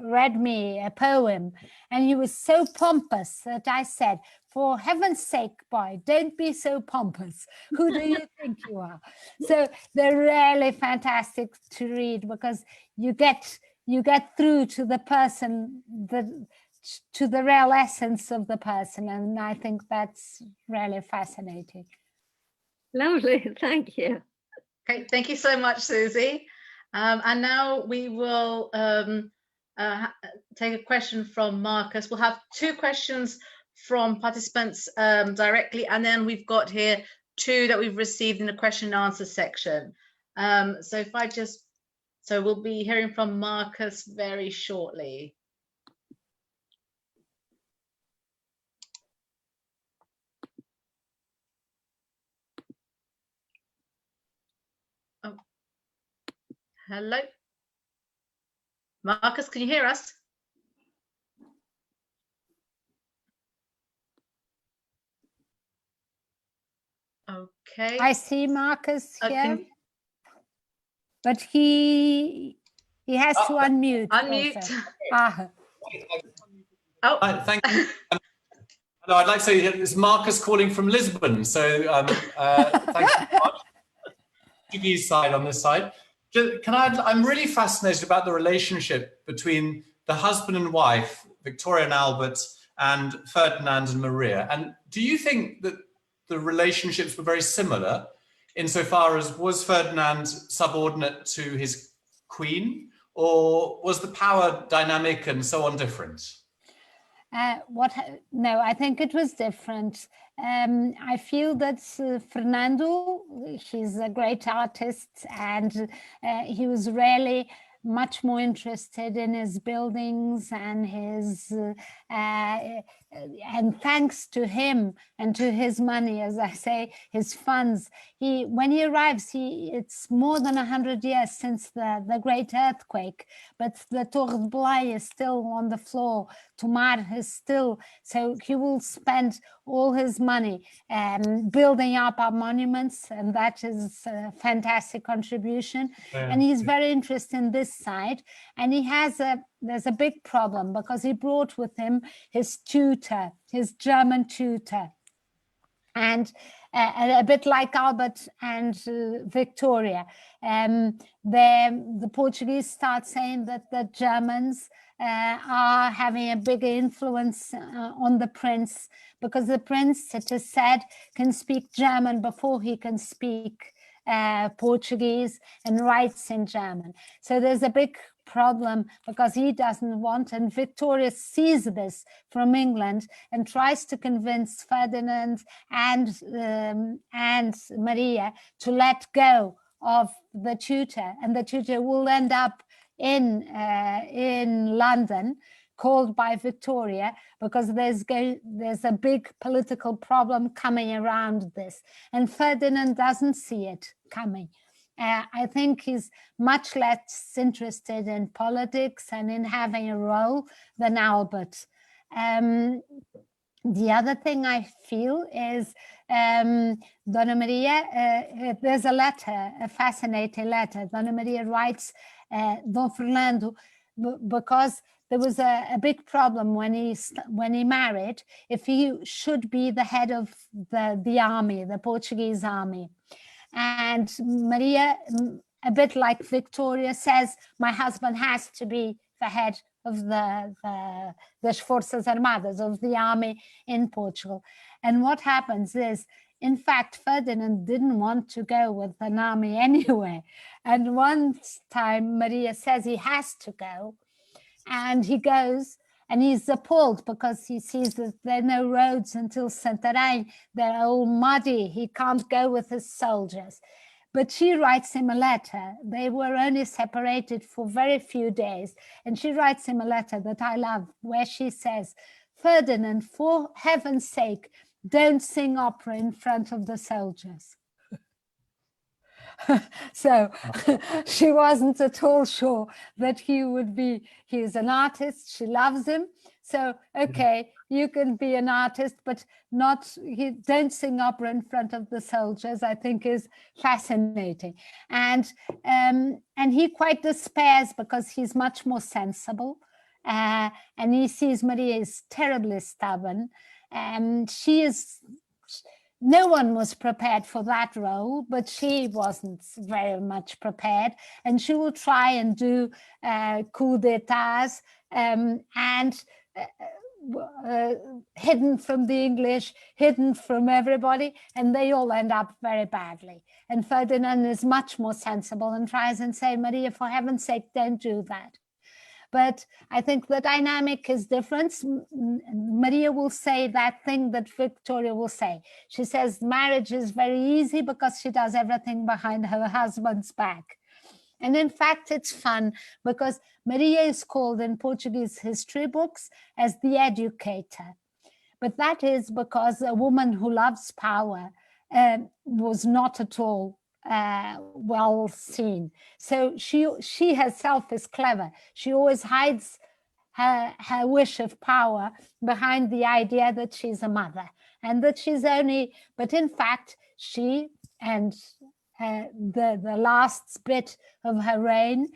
read me a poem, and he was so pompous that I said, for heaven's sake, boy, don't be so pompous. Who do you think you are? So they're really fantastic to read, because you get through to the person, to the real essence of the person, and I think that's really fascinating. Lovely, thank you. Okay, thank you so much, Susie. And now we will take a question from Marcus. We'll have 2 questions from participants directly, and then we've got here 2 that we've received in the question and answer section. So we'll be hearing from Marcus very shortly. Hello. Marcus, can you hear us? Okay. I see Marcus here, but he has to unmute. Unmute. Also. Ah. Oh, Hi, thank you. Hello, I'd like to say it's Marcus calling from Lisbon. So thank you very much. Portuguese side on this side. I'm really fascinated about the relationship between the husband and wife, Victoria and Albert, and Ferdinand and Maria. And do you think that the relationships were very similar insofar as was Ferdinand subordinate to his queen, or was the power dynamic and so on different? No, I think it was different. I feel that Fernando, he's a great artist, and he was really much more interested in his buildings and his and thanks to him and to his money, as I say, his funds, when he arrives, it's more than 100 years since the great earthquake, but the Torre de Belém is still on the floor. Tomar is still, so he will spend all his money building up our monuments, and that is a fantastic contribution. Yeah. And he's very interested in this side, and there's a big problem because he brought with him his tutor, his German tutor, and a bit like Albert and Victoria. The Portuguese start saying that the Germans are having a big influence on the prince, because the prince, it is said, can speak German before he can speak Portuguese, and writes in German. So there's a big problem because he doesn't want, and Victoria sees this from England and tries to convince Ferdinand and Maria to let go of the tutor, and the tutor will end up in London, called by Victoria, because there's a big political problem coming around this, and Ferdinand doesn't see it coming. I think he's much less interested in politics and in having a role than Albert. The other thing I feel is Dona Maria, there's a letter, a fascinating letter. Dona Maria writes Dom Fernando, because there was a big problem when he married, if he should be the head of the army, the Portuguese army. And Maria, a bit like Victoria, says, my husband has to be the head of the Forças Armadas, of the army in Portugal. And what happens is, in fact, Ferdinand didn't want to go with an army anyway. And one time Maria says he has to go, and he goes, and he's appalled because he sees that there are no roads until Santarém. They're all muddy. He can't go with his soldiers. But she writes him a letter. They were only separated for very few days. And she writes him a letter that I love, where she says, Ferdinand, for heaven's sake, don't sing opera in front of the soldiers. So she wasn't at all sure that he would be, he's an artist, she loves him. So, okay, you can be an artist, but don't sing opera in front of the soldiers, I think is fascinating. And he quite despairs because he's much more sensible. And he sees Maria is terribly stubborn. And no one was prepared for that role, but she wasn't very much prepared. And she will try and do coup d'etats hidden from the English, hidden from everybody, and they all end up very badly. And Ferdinand is much more sensible and tries and say, Maria, for heaven's sake, don't do that. But I think the dynamic is different. Maria will say that thing that Victoria will say. She says marriage is very easy because she does everything behind her husband's back. And in fact, it's fun because Maria is called in Portuguese history books as the educator. But that is because a woman who loves power was not at all well seen. So she herself is clever. She always hides her wish of power behind the idea that she's a mother and that she's only, but in fact she, and the last bit of her reign,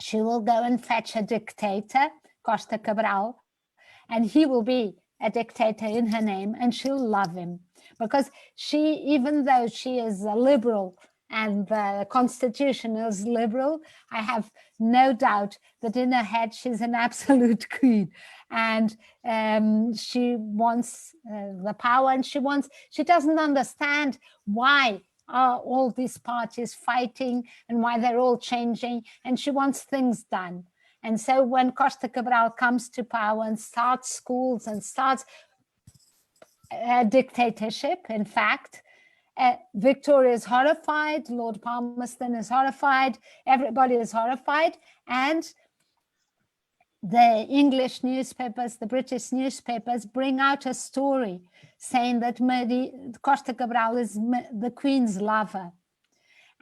she will go and fetch a dictator, Costa Cabral, and he will be a dictator in her name, and she'll love him because she, even though she is a liberal and the constitution is liberal, I have no doubt that in her head she's an absolute queen, and she wants the power, and she doesn't understand why are all these parties fighting and why they're all changing, and she wants things done. And so when Costa Cabral comes to power and starts schools and starts a dictatorship, in fact, Victoria is horrified, Lord Palmerston is horrified, everybody is horrified, and the English newspapers, the British newspapers bring out a story saying that Costa Cabral is the Queen's lover.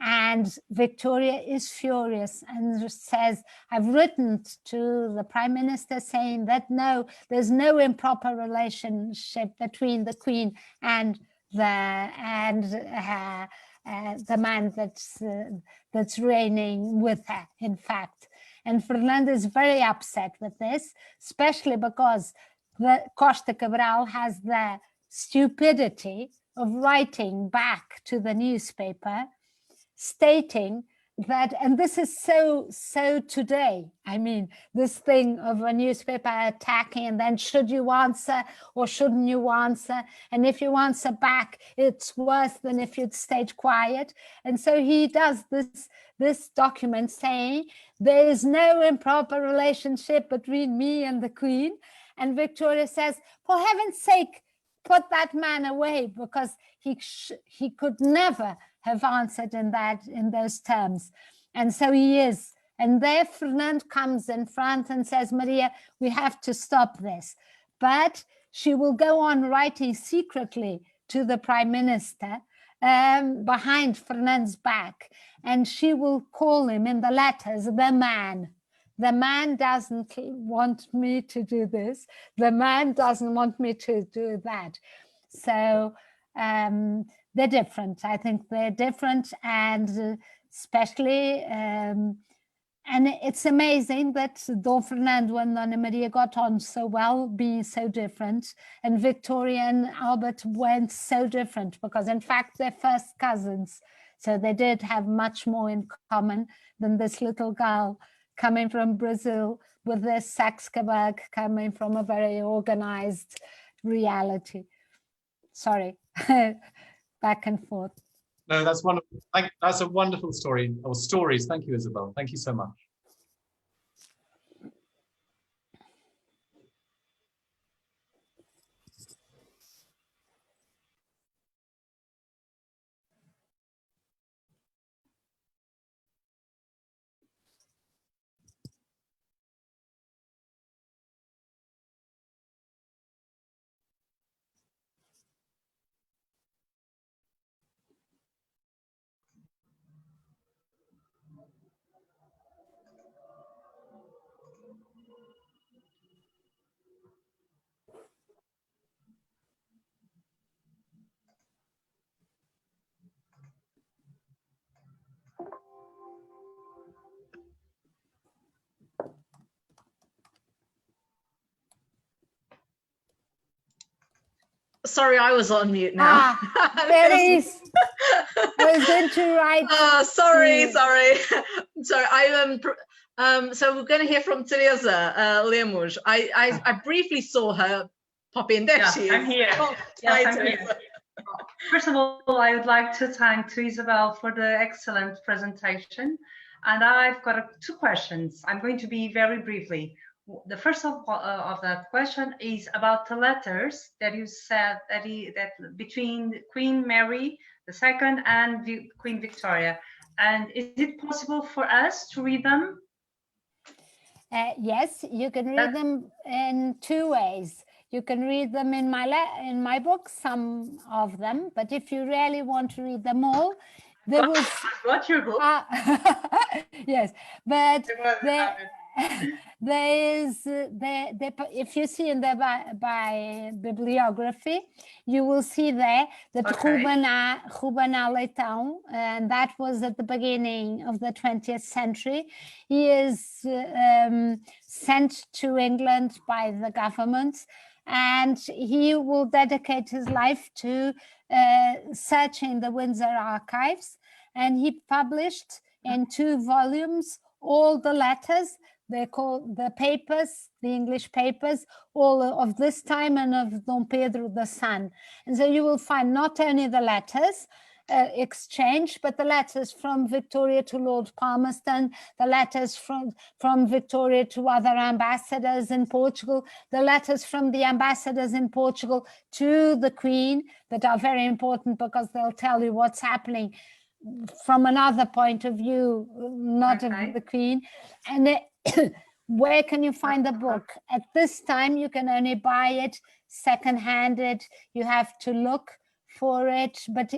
And Victoria is furious and says, I've written to the Prime Minister saying that no, there's no improper relationship between the Queen and the man that's reigning with her, in fact. And Ferdinand is very upset with this, especially because Costa Cabral has the stupidity of writing back to the newspaper stating that, and this is so today, I mean, this thing of a newspaper attacking and then should you answer or shouldn't you answer, and if you answer back it's worse than if you'd stayed quiet. And so he does this document saying there is no improper relationship between me and the Queen, and Victoria says, for heaven's sake, put that man away, because he could never have answered in those terms. And so he is. And there Ferdinand comes in front and says, Maria, we have to stop this. But she will go on writing secretly to the Prime Minister behind Ferdinand's back. And she will call him in the letters, the man. The man doesn't want me to do this. The man doesn't want me to do that. So they're different. I think they're different, and especially, and it's amazing that Dom Fernando and Dona Maria got on so well, being so different, and Victoria and Albert went so different, because in fact they're first cousins. So they did have much more in common than this little girl coming from Brazil with this Saxe-Coburg, coming from a very organized reality. Sorry, back and forth. No, that's wonderful. That's a wonderful story, or stories. Thank you, Isabel. Thank you so much. Sorry, I was on mute now. There is. I was going to write. Sorry. So we're going to hear from Teresa Lemos. I briefly saw her pop in. There she is. I'm here. Yes, I'm here. First of all, I would like to thank Isabel for the excellent presentation. And I've got two questions. I'm going to be very briefly. The first of that question is about the letters that you said that between Queen Mary II and Queen Victoria. And is it possible for us to read them? Yes, you can read them in two ways. You can read them in my book, some of them, but if you really want to read them all, there was Got your book. yes, but there is if you see in the by bibliography, you will see there that Ruben Leitão, and that was at the beginning of the 20th century. He is sent to England by the government, and he will dedicate his life to searching the Windsor archives, and he published in 2 volumes all the letters, they call the papers, the English papers, all of this time and of Dom Pedro the son. And so you will find not only the letters exchanged, but the letters from Victoria to Lord Palmerston, the letters from Victoria to other ambassadors in Portugal, the letters from the ambassadors in Portugal to the Queen that are very important because they'll tell you what's happening from another point of view, not of the Queen. And where can you find the book? At this time, you can only buy it second-handed. You have to look for it, but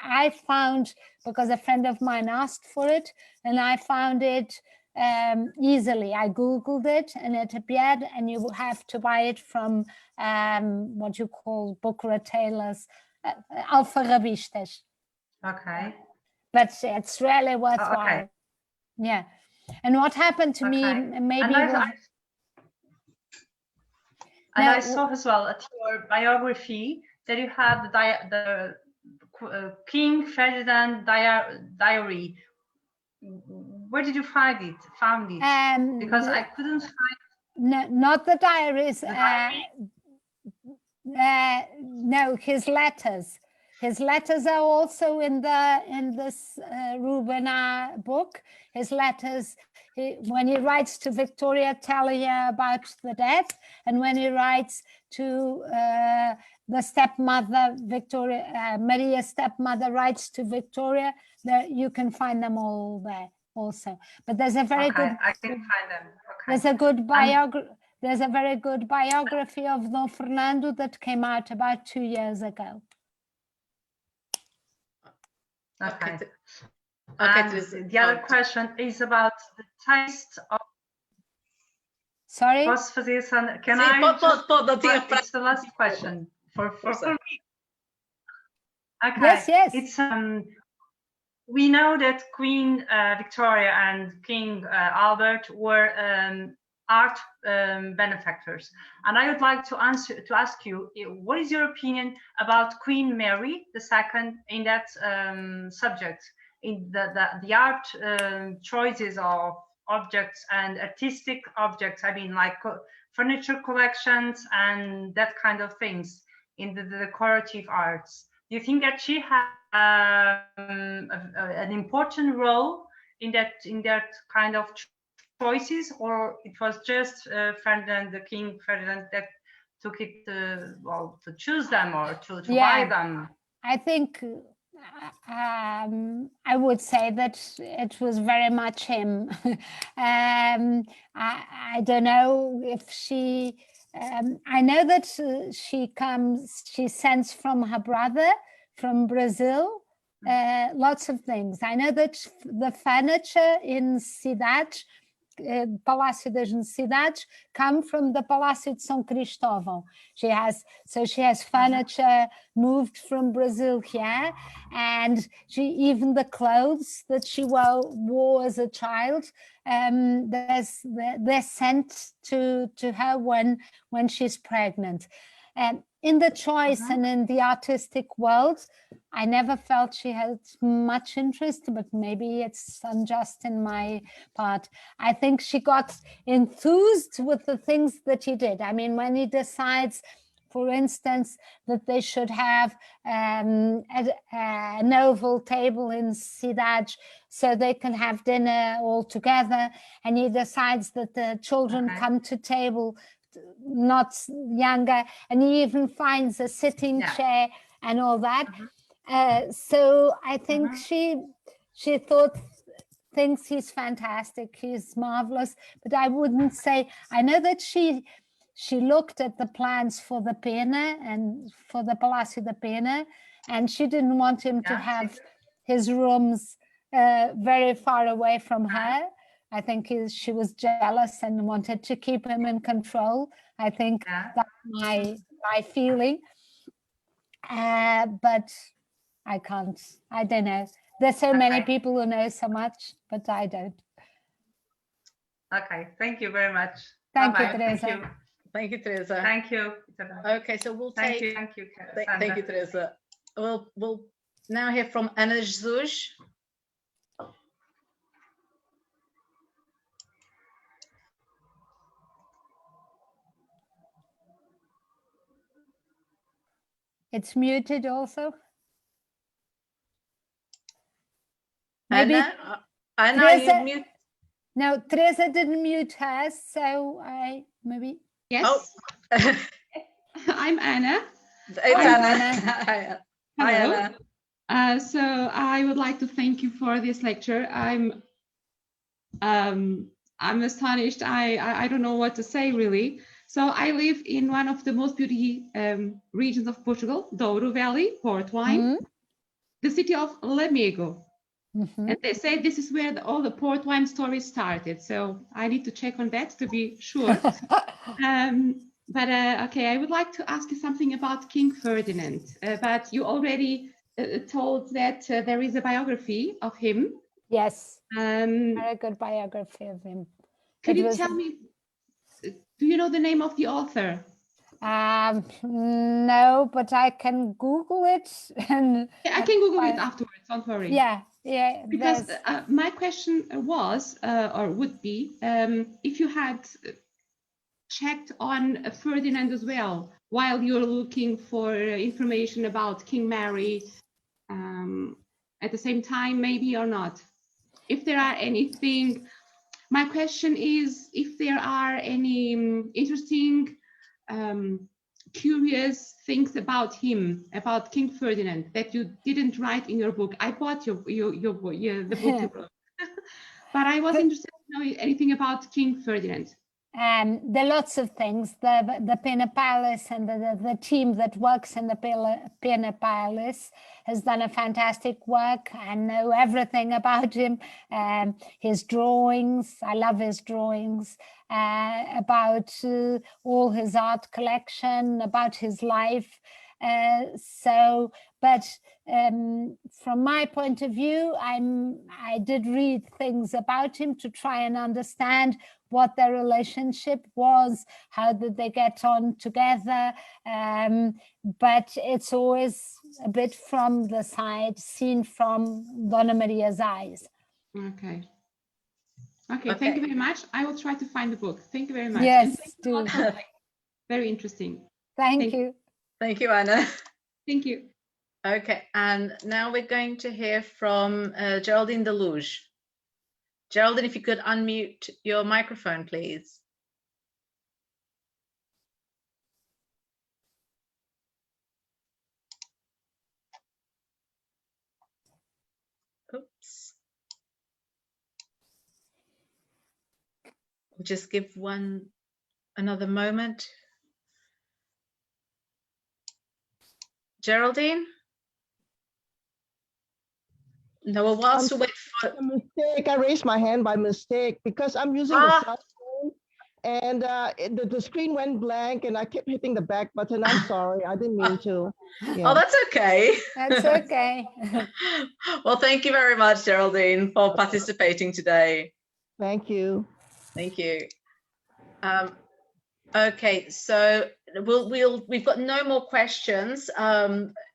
I found, because a friend of mine asked for it, and I found it easily. I Googled it and it appeared, and you have to buy it from what you call book retailers, alfarrabistas. Okay. But it's really worthwhile. Okay. Yeah. And what happened to me, maybe... I saw as well at your biography that you had the King Ferdinand diary. Where did you find it? Because I couldn't find... No, not the diaries. No, his letters. His letters are also in this Rubena book. His letters, when he writes to Victoria telling her about the death, and when he writes to the stepmother, Victoria, Maria's stepmother writes to Victoria, you can find them all there also. But there's a very good... I can find them. Okay. There's a good biography. There's a very good biography of Dom Fernando that came out about 2 years ago. Okay. The other question is about the taste of... Sorry? Posso fazer, Sandra? Can I? It's the last question for me. Okay. Yes. It's we know that Queen Victoria and King Albert were art benefactors, and I would like to ask you, what is your opinion about Queen Mary II in that subject, in the art choices of objects and artistic objects? I mean, like furniture collections and that kind of things in the decorative arts. Do you think that she had an important role in that kind of choices, or it was just Ferdinand, the King Ferdinand, that took it to choose them or to buy them? I think I would say that it was very much him. I don't know if she... I know that she sends from her brother from Brazil, lots of things. I know that the furniture in Cidade, Palácio das Necessidades, come from the Palácio de São Cristóvão. She has furniture moved from Brazil here, and even the clothes that she wore as a child, they're sent to her when she's pregnant. In the choice and in the artistic world, I never felt she had much interest, but maybe it's unjust in my part. I think she got enthused with the things that he did. I mean, when he decides, for instance, that they should have an oval table in Cidade so they can have dinner all together, and he decides that the children come to table not younger, and he even finds a sitting chair and all that. So I think she thinks he's fantastic, he's marvelous, but I wouldn't say... I know that she looked at the plans for the Pena and for the Palácio da Pena, and she didn't want him to have his rooms very far away from her. I think she was jealous and wanted to keep him in control. I think that's my feeling. But I can't, I don't know. There's so many people who know so much, but I don't. Okay, thank you very much. Thank you, Bye-bye. Teresa. Thank you. Thank you, Teresa. Thank you. Okay, so we'll take. Thank you, thank you, Teresa. We'll now hear from Ana Jesus. It's muted also. Maybe Ana, Teresa, you mute. No, Teresa didn't mute hers, so I maybe. Yes. Oh. I'm Anna. It's Anna. Hi, Hello. Anna. So I would like to thank you for this lecture. I'm astonished. I don't know what to say really. So I live in one of the most beautiful regions of Portugal, Douro Valley, Port Wine, the city of Lamego. And they say this is where all the port wine stories started. So I need to check on that to be sure. Okay, I would like to ask you something about King Ferdinand. But you already told that there is a biography of him. Yes, very good biography of him. Could you tell me, do you know the name of the author? No, but I can Google it. And I can Google it afterwards, don't worry. Yeah. Because my question was, or would be, if you had checked on Ferdinand as well, while you're looking for information about King Mary at the same time, maybe or not. If there are anything, my question is if there are any interesting, curious things about him, about King Ferdinand, that you didn't write in your book. I bought the book you wrote, but I was interested to know anything about King Ferdinand. There are lots of things. The Pena Palace and the team that works in the Pena Palace has done a fantastic work. I know everything about him. His drawings, I love his drawings, about all his art collection, about his life. But from my point of view, I did read things about him to try and understand what their relationship was, how did they get on together, but it's always a bit from the side, seen from Dona Maria's eyes. Okay, thank you very much. I will try to find the book. Thank you very much. Yes, very interesting. Thank you. Thank you, Anna. Thank you. Okay, and now we're going to hear from Geraldine Deluge. Geraldine, if you could unmute your microphone, please. Oops. We'll just give another moment. Geraldine? No, well, whilst we wait for a mistake, I raised my hand by mistake because I'm using the cell phone, and the screen went blank, and I kept hitting the back button. I'm sorry, I didn't mean to. Yeah. Oh, that's okay. That's okay. Well, thank you very much, Geraldine, for participating today. Thank you. Thank you. Okay, so we've got no more questions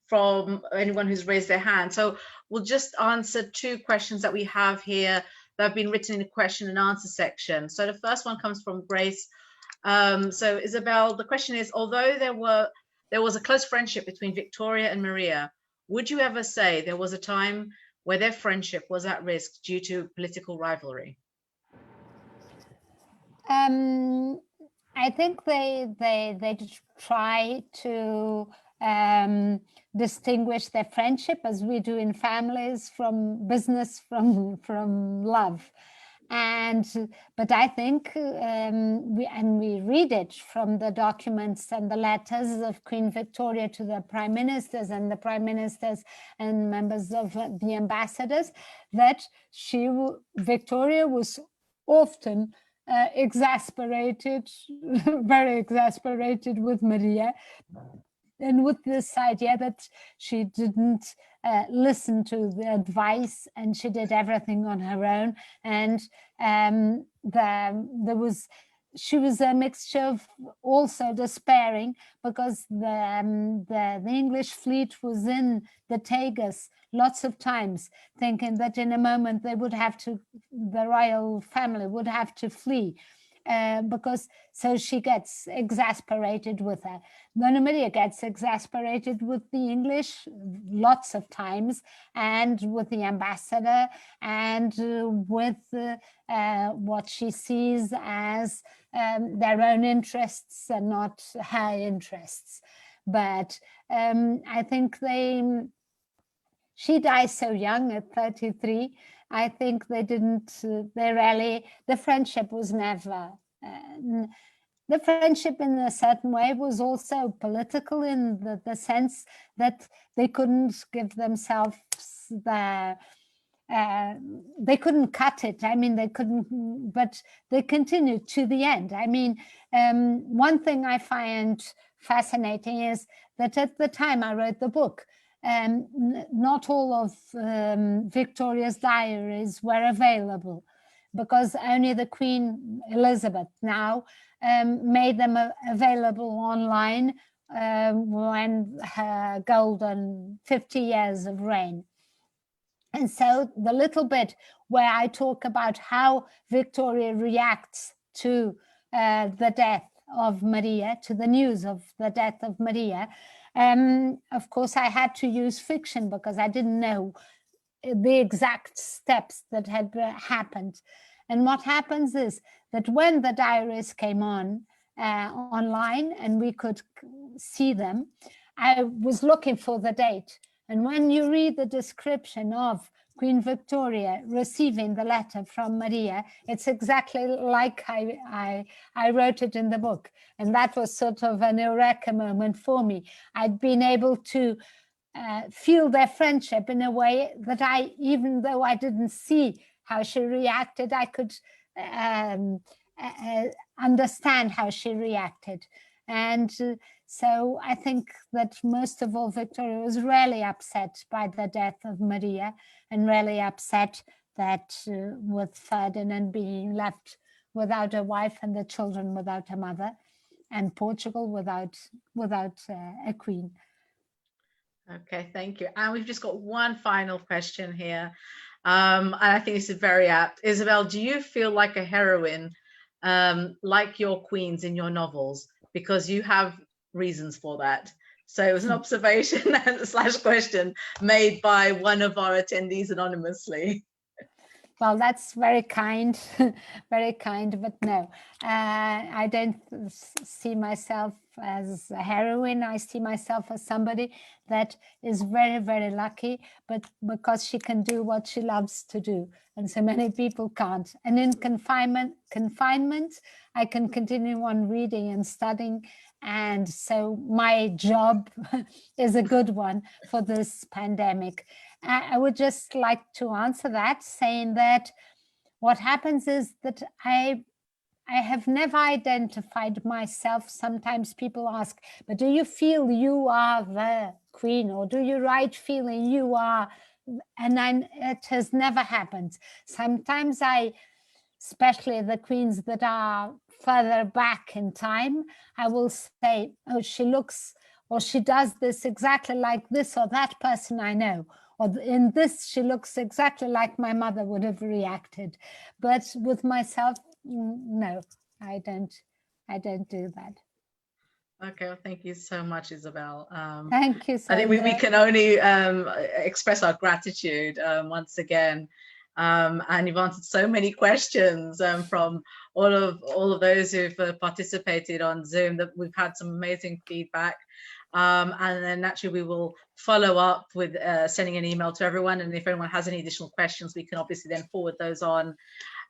from anyone who's raised their hand. So we'll just answer two questions that we have here that have been written in the question and answer section. So the first one comes from Grace. So Isabel, the question is, although there was a close friendship between Victoria and Maria, would you ever say there was a time where their friendship was at risk due to political rivalry? I think they try to distinguish their friendship, as we do in families, from business, from love. But I think we read it from the documents and the letters of Queen Victoria to the prime ministers and the prime ministers and members of the ambassadors, that Victoria was often exasperated, very exasperated with Maria, and with this idea that she didn't listen to the advice and she did everything on her own. And she was a mixture of also despairing, because the English fleet was in the Tagus lots of times, thinking that in a moment the royal family would have to flee. So she gets exasperated with her. Dona Maria gets exasperated with the English lots of times, and with the ambassador, and with what she sees as their own interests and not her interests. But I think she dies so young at 33. I think the friendship was never, the friendship in a certain way was also political, in the sense that they couldn't give themselves they couldn't cut it. I mean, they couldn't, but they continued to the end. I mean, one thing I find fascinating is that at the time I wrote the book, not all of Victoria's diaries were available, because only the Queen Elizabeth now made them available online when her golden 50 years of reign. And so the little bit where I talk about how Victoria reacts to the death of Maria, to the news of the death of Maria, of course I had to use fiction, because I didn't know the exact steps that had happened. And what happens is that when the diaries came online and we could see them, I was looking for the date. And when you read the description of Queen Victoria receiving the letter from Maria, it's exactly like I wrote it in the book. And that was sort of an eureka moment for me. I'd been able to feel their friendship in a way that even though I didn't see how she reacted, I could understand how she reacted. And so I think that most of all, Victoria was really upset by the death of Maria, and really upset that with Ferdinand being left without a wife and the children without a mother, and Portugal without a queen. Okay, thank you. And we've just got one final question here. And I think this is very apt. Isabel, do you feel like a heroine, like your queens in your novels? Because you have reasons for that. So it was an observation slash question made by one of our attendees anonymously. Well, that's very kind, very kind, but no, I don't see myself as a heroine. I see myself as somebody that is very, very lucky, but because she can do what she loves to do, and so many people can't. And in confinement, I can continue on reading and studying, and so my job is a good one for this pandemic. I would just like to answer that, saying that what happens is that I have never identified myself. Sometimes people ask, but do you feel you are the queen, or do you write feeling you are? And it has never happened. Sometimes especially the queens that are further back in time, I will say, oh, she looks, or she does this exactly like this or that person I know. Or in this, she looks exactly like my mother would have reacted. But with myself, no, I don't do that. Okay, well, thank you so much, Isabel. Thank you, Sandra. I think we can only express our gratitude once again. And you've answered so many questions from all of those who've participated on Zoom. That we've had some amazing feedback. And then naturally we will follow up with sending an email to everyone, and if anyone has any additional questions, we can obviously then forward those on.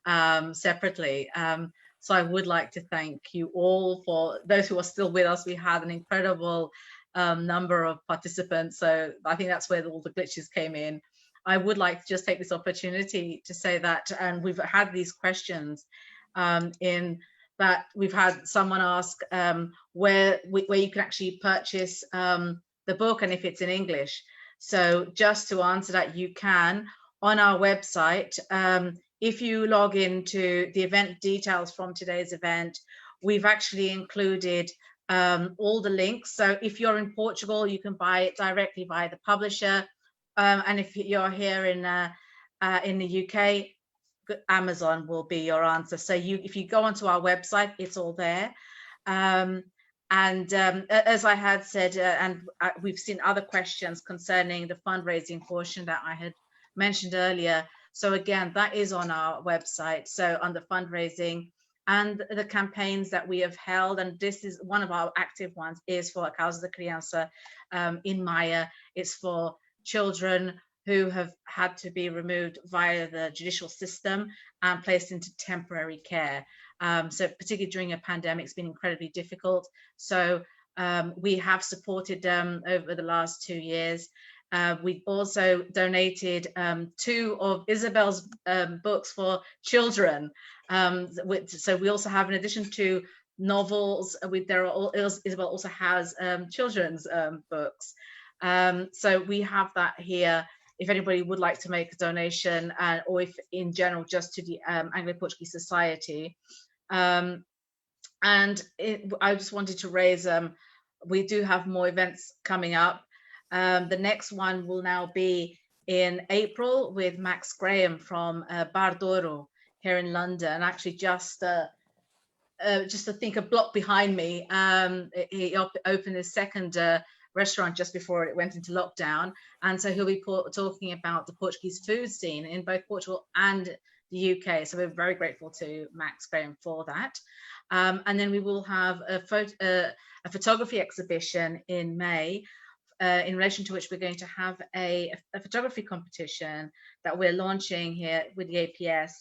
separately. So I would like to thank you all. For those who are still with us, we had an incredible number of participants. So I think that's where all the glitches came in. I would like to just take this opportunity to say that, and we've had these questions in that we've had someone ask where you can actually purchase the book and if it's in English. So just to answer that, you can on our website. If you log into the event details from today's event, we've actually included all the links. So if you're in Portugal, you can buy it directly via the publisher. And if you're here in the UK, Amazon will be your answer. So if you go onto our website, it's all there. As I had said, we've seen other questions concerning the fundraising portion that I had mentioned earlier. So again, that is on our website. So under fundraising and the campaigns that we have held, and this is one of our active ones, is for A Causa da Criança in Maya. It's for children who have had to be removed via the judicial system and placed into temporary care. So particularly during a pandemic, it's been incredibly difficult. So we have supported them over the last 2 years. We've also donated 2 of Isabel's books for children. So we also have, in addition to novels, Isabel also has children's books. So we have that here if anybody would like to make a donation, or if in general just to the Anglo-Portuguese Society. I just wanted to raise, we do have more events coming up. The next one will now be in April with Max Graham from Bar d'Oro here in London. Actually, just to think a block behind me, he opened his second restaurant just before it went into lockdown, and so he'll be talking about the Portuguese food scene in both Portugal and the UK. So we're very grateful to Max Graham for that. And then we will have a photography exhibition in May, in relation to which we're going to have a photography competition that we're launching here with the APS.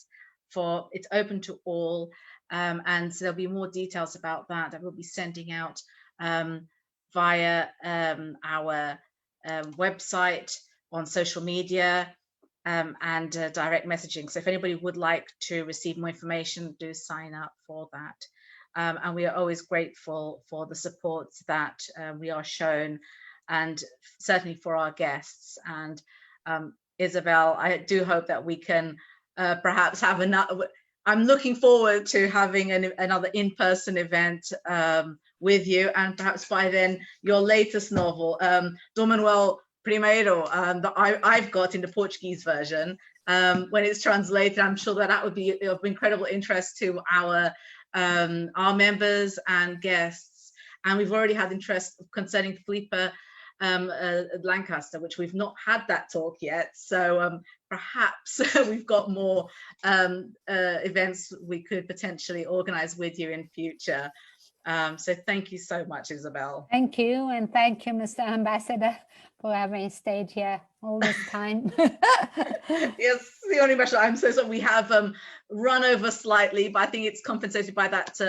It's open to all, and so there'll be more details about that we'll be sending out via our website, on social media, and direct messaging. So if anybody would like to receive more information, do sign up for that. And we are always grateful for the support that we are shown, and certainly for our guests. And Isabel, I do hope that we can perhaps have another. I'm looking forward to having another in-person event with you, and perhaps by then your latest novel, Dom Manuel Primeiro, that I've got in the Portuguese version, when it's translated, I'm sure that would be of incredible interest to our members and guests. And we've already had interest concerning Filipa Lancaster, which we've not had that talk yet. So perhaps we've got more events we could potentially organize with you in future. So thank you so much, Isabel. Thank you, and thank you, Mr. Ambassador, for having stayed here all this time. Yes, the only question, I'm so sorry, we have run over slightly, but I think it's compensated by that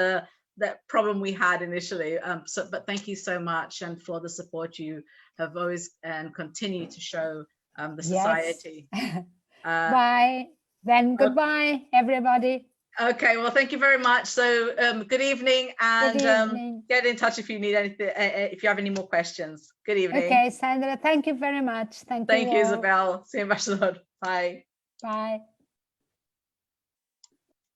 problem we had initially. But thank you so much, and for the support you have always and continue to show the society. Yes. Bye. Then goodbye, everybody. Okay, well, thank you very much. So good evening, and Good evening. Get in touch if you need anything, if you have any more questions. Good evening. Okay, Sandra, thank you very much. Thank you, Isabel. See you, Ambassador. Bye. Bye.